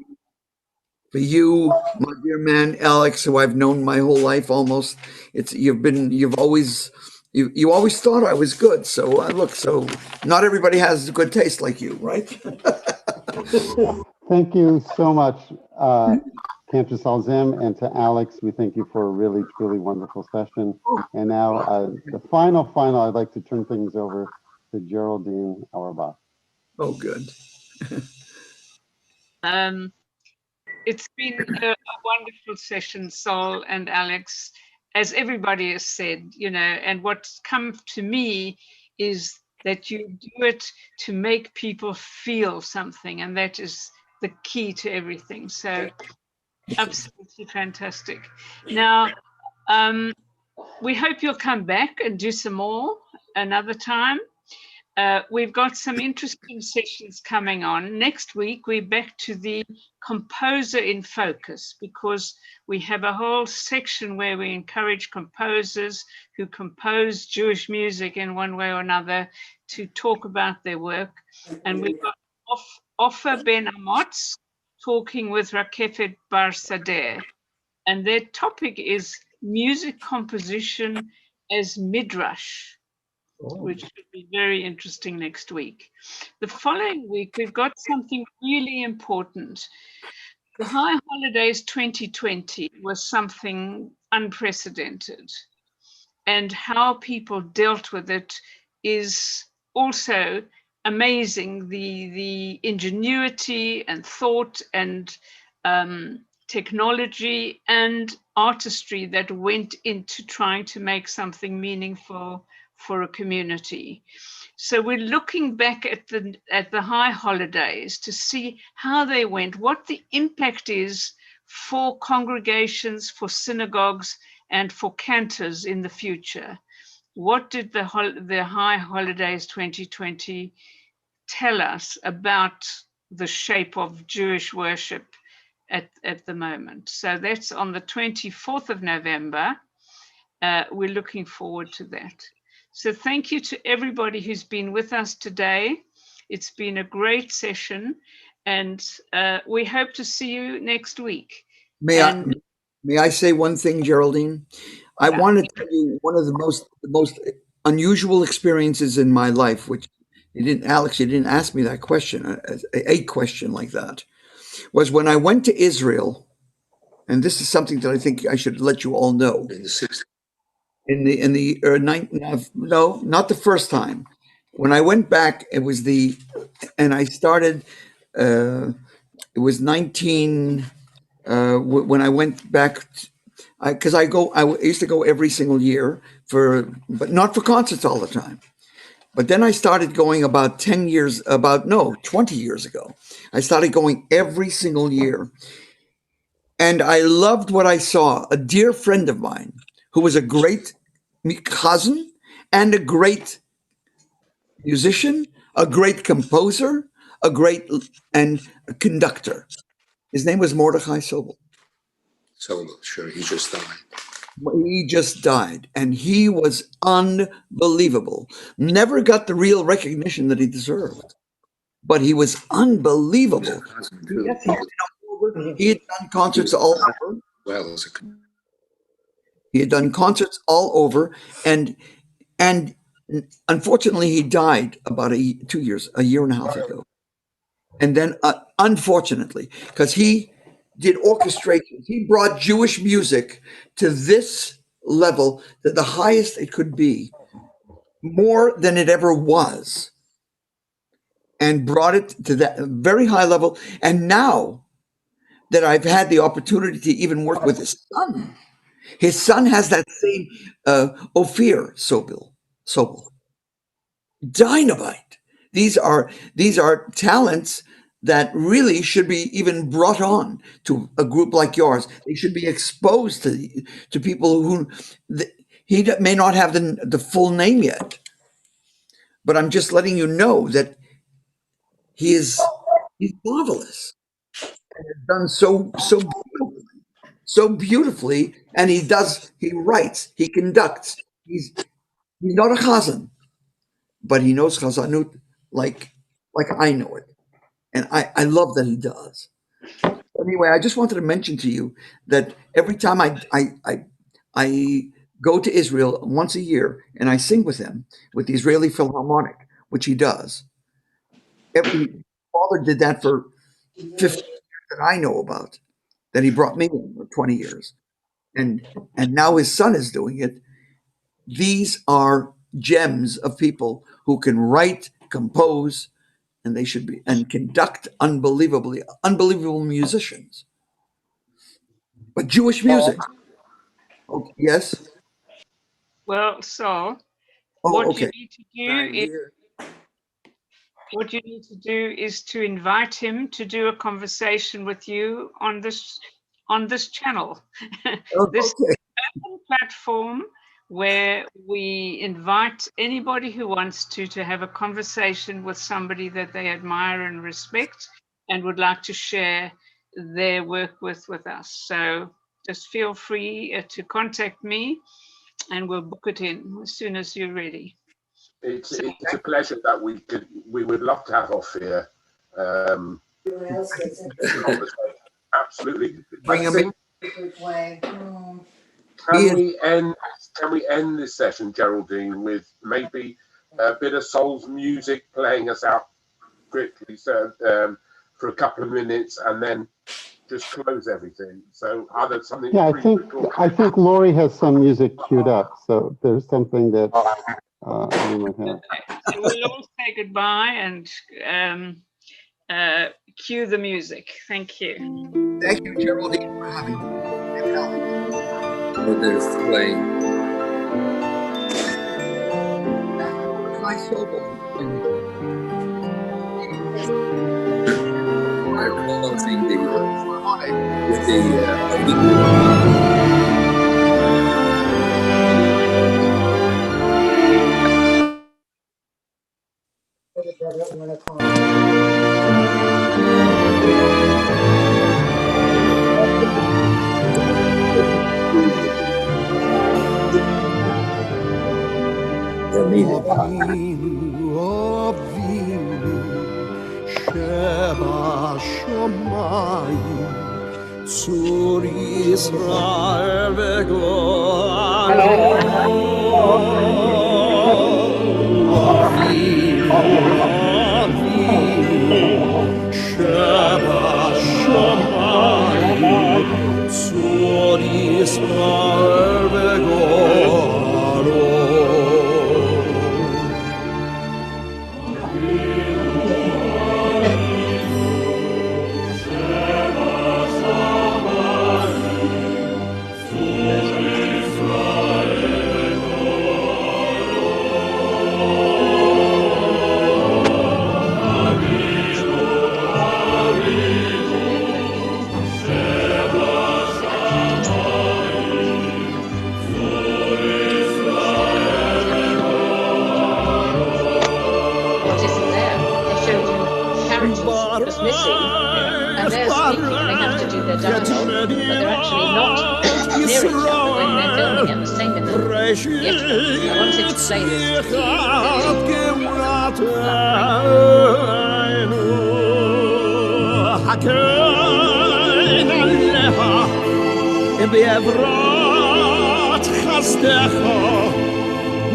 Speaker 5: for you, my dear man, Alex, who I've known my whole life almost. You always thought I was good. So look, so not everybody has good taste like you, right?
Speaker 2: Thank you so much, Cantor Sol Zim, and to Alex. We thank you for a really, truly wonderful session. And now the final, I'd like to turn things over to Geraldine Auerbach.
Speaker 5: Oh, good.
Speaker 8: It's been a wonderful session, Sol and Alex, as everybody has said, and what's come to me is that you do it to make people feel something, and that is the key to everything. So absolutely fantastic. Now, we hope you'll come back and do some more another time. We've got some interesting sessions coming on. Next week, we're back to the composer in focus, because we have a whole section where we encourage composers who compose Jewish music in one way or another to talk about their work. And we've got Ofer Ben Amotz talking with Rakefet Bar Sadeh. And their topic is music composition as midrash, which should be very interesting next week. The following week, we've got something really important. The High Holidays 2020 was something unprecedented, and how people dealt with it is also amazing. The ingenuity and thought and technology and artistry that went into trying to make something meaningful for a community. So we're looking back at the High Holidays to see how they went, what the impact is for congregations, for synagogues, and for cantors in the future. What did the High Holidays 2020 tell us about the shape of Jewish worship at the moment? So that's on the 24th of November. We're looking forward to that. So thank you to everybody who's been with us today. It's been a great session, and we hope to see you next week.
Speaker 5: May I say one thing, Geraldine? I want to tell you one of the most unusual experiences in my life, which Alex, you didn't ask me that question, a question like that, was when I went to Israel, and this is something that I think I should let you all know.
Speaker 4: In the 60s.
Speaker 5: No, not the first time. When I went back, it was I started, it was 19, when I went back, because I used to go every single year but not for concerts all the time. But then I started going about 20 years ago. I started going every single year. And I loved what I saw. A dear friend of mine who was a great cousin and a great musician, a great composer, and a conductor. His name was Mordechai Sobel.
Speaker 4: Sobel, sure, he just died.
Speaker 5: He just died, and he was unbelievable. Never got the real recognition that he deserved, but he was unbelievable. Yes, he had done concerts all over.
Speaker 4: Well,
Speaker 5: He had done concerts all over, and unfortunately, he died about a year and a half ago. And then, unfortunately, because he did orchestrations, he brought Jewish music to this level, to the highest it could be, more than it ever was, and brought it to that very high level. And now that I've had the opportunity to even work with his son has that same Ophir Sobel. Dynamite. These are talents that really should be even brought on to a group like yours. They should be exposed to people who he may not have the full name yet, but I'm just letting you know that he's marvelous. And has done so beautifully, and he writes, he conducts. He's not a chazan, but he knows chazanut like I know it, and I love that he does. Anyway, I just wanted to mention to you that every time I go to Israel once a year and I sing with him with the Israeli Philharmonic, which he does. Every father did that for 50 years that I know about, that he brought me in for 20 years. And now his son is doing it. These are gems of people who can write, compose, and they should be, and conduct unbelievable musicians. But Jewish music. Oh, yes.
Speaker 8: Well, so
Speaker 5: Oh,
Speaker 8: what
Speaker 5: okay.
Speaker 8: you need to do is what you need to do is to invite him to do a conversation with you on this channel. This
Speaker 5: Okay.
Speaker 8: open platform where we invite anybody who wants to have a conversation with somebody that they admire and respect and would like to share their work with us. So just feel free to contact me and we'll book it in as soon as you're ready.
Speaker 3: It's a pleasure that we would love to have off here. Absolutely.
Speaker 5: Bring him in.
Speaker 3: Can we end this session, Geraldine, with maybe a bit of Sol's music playing us out quickly, so for a couple of minutes, and then just close everything. So either something.
Speaker 2: Yeah, I think Lori has some music queued up, so there's something that we might have.
Speaker 8: So we'll all say goodbye and cue the music. Thank you.
Speaker 5: Thank you, Geraldine, for having me.
Speaker 4: Oh, there's Klein.
Speaker 5: My solo.
Speaker 4: They're closing with
Speaker 9: Zur Israel begor Sheba Shamayim Zur Israel begor בעברת חסדך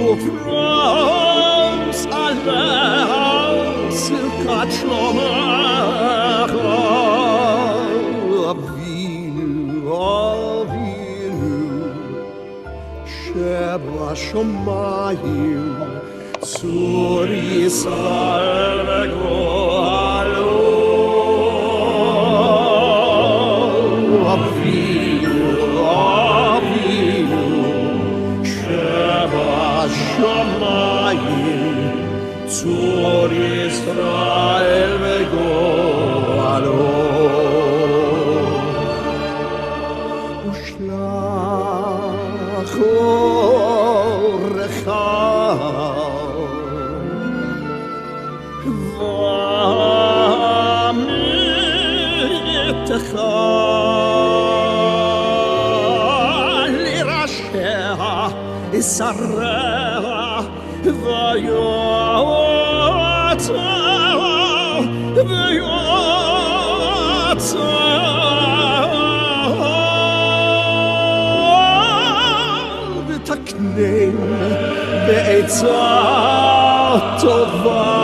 Speaker 9: ופרוס עליו צדקת שלומך אבינו שבשמיים צור ישראל וגואלו Zur Israel וגואלו ושלח אורך sarra vayota v'takneim be'etza tova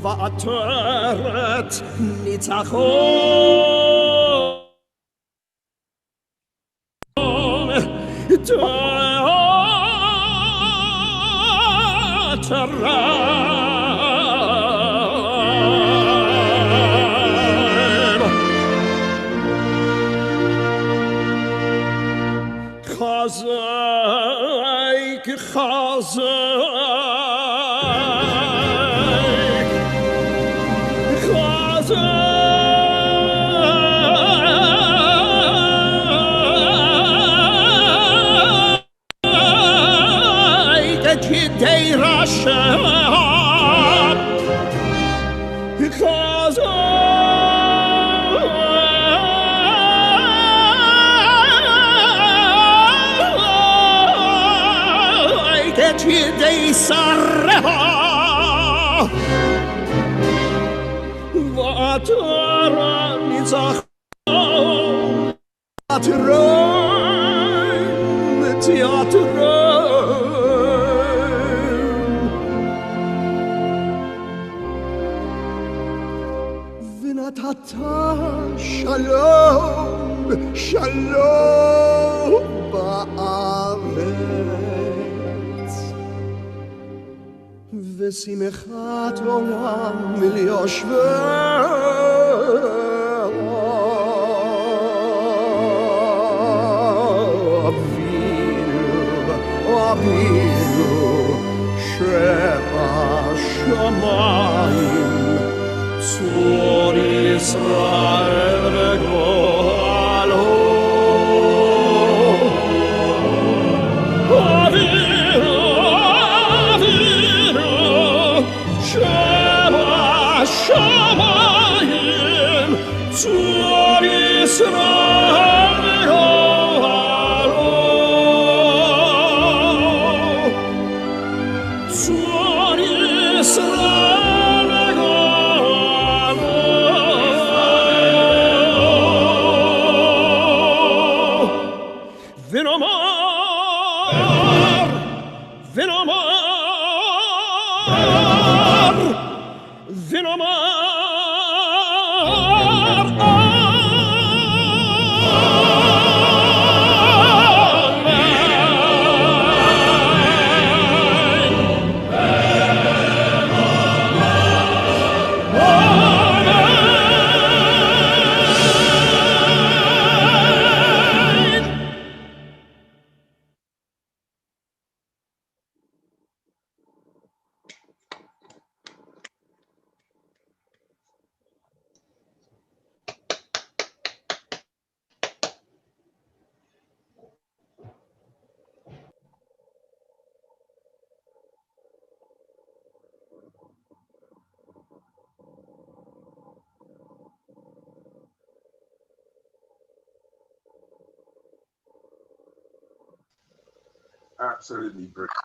Speaker 9: va'ateret nitzachon Shalom, shalom ba'aretz v'simchat olam milyoshvei avinu she'ashamayim tzur Yisrael v'go'alo avinu she'ashamayim tzur Yisrael v'go'alo tzur Yisrael
Speaker 3: Absolutely brilliant.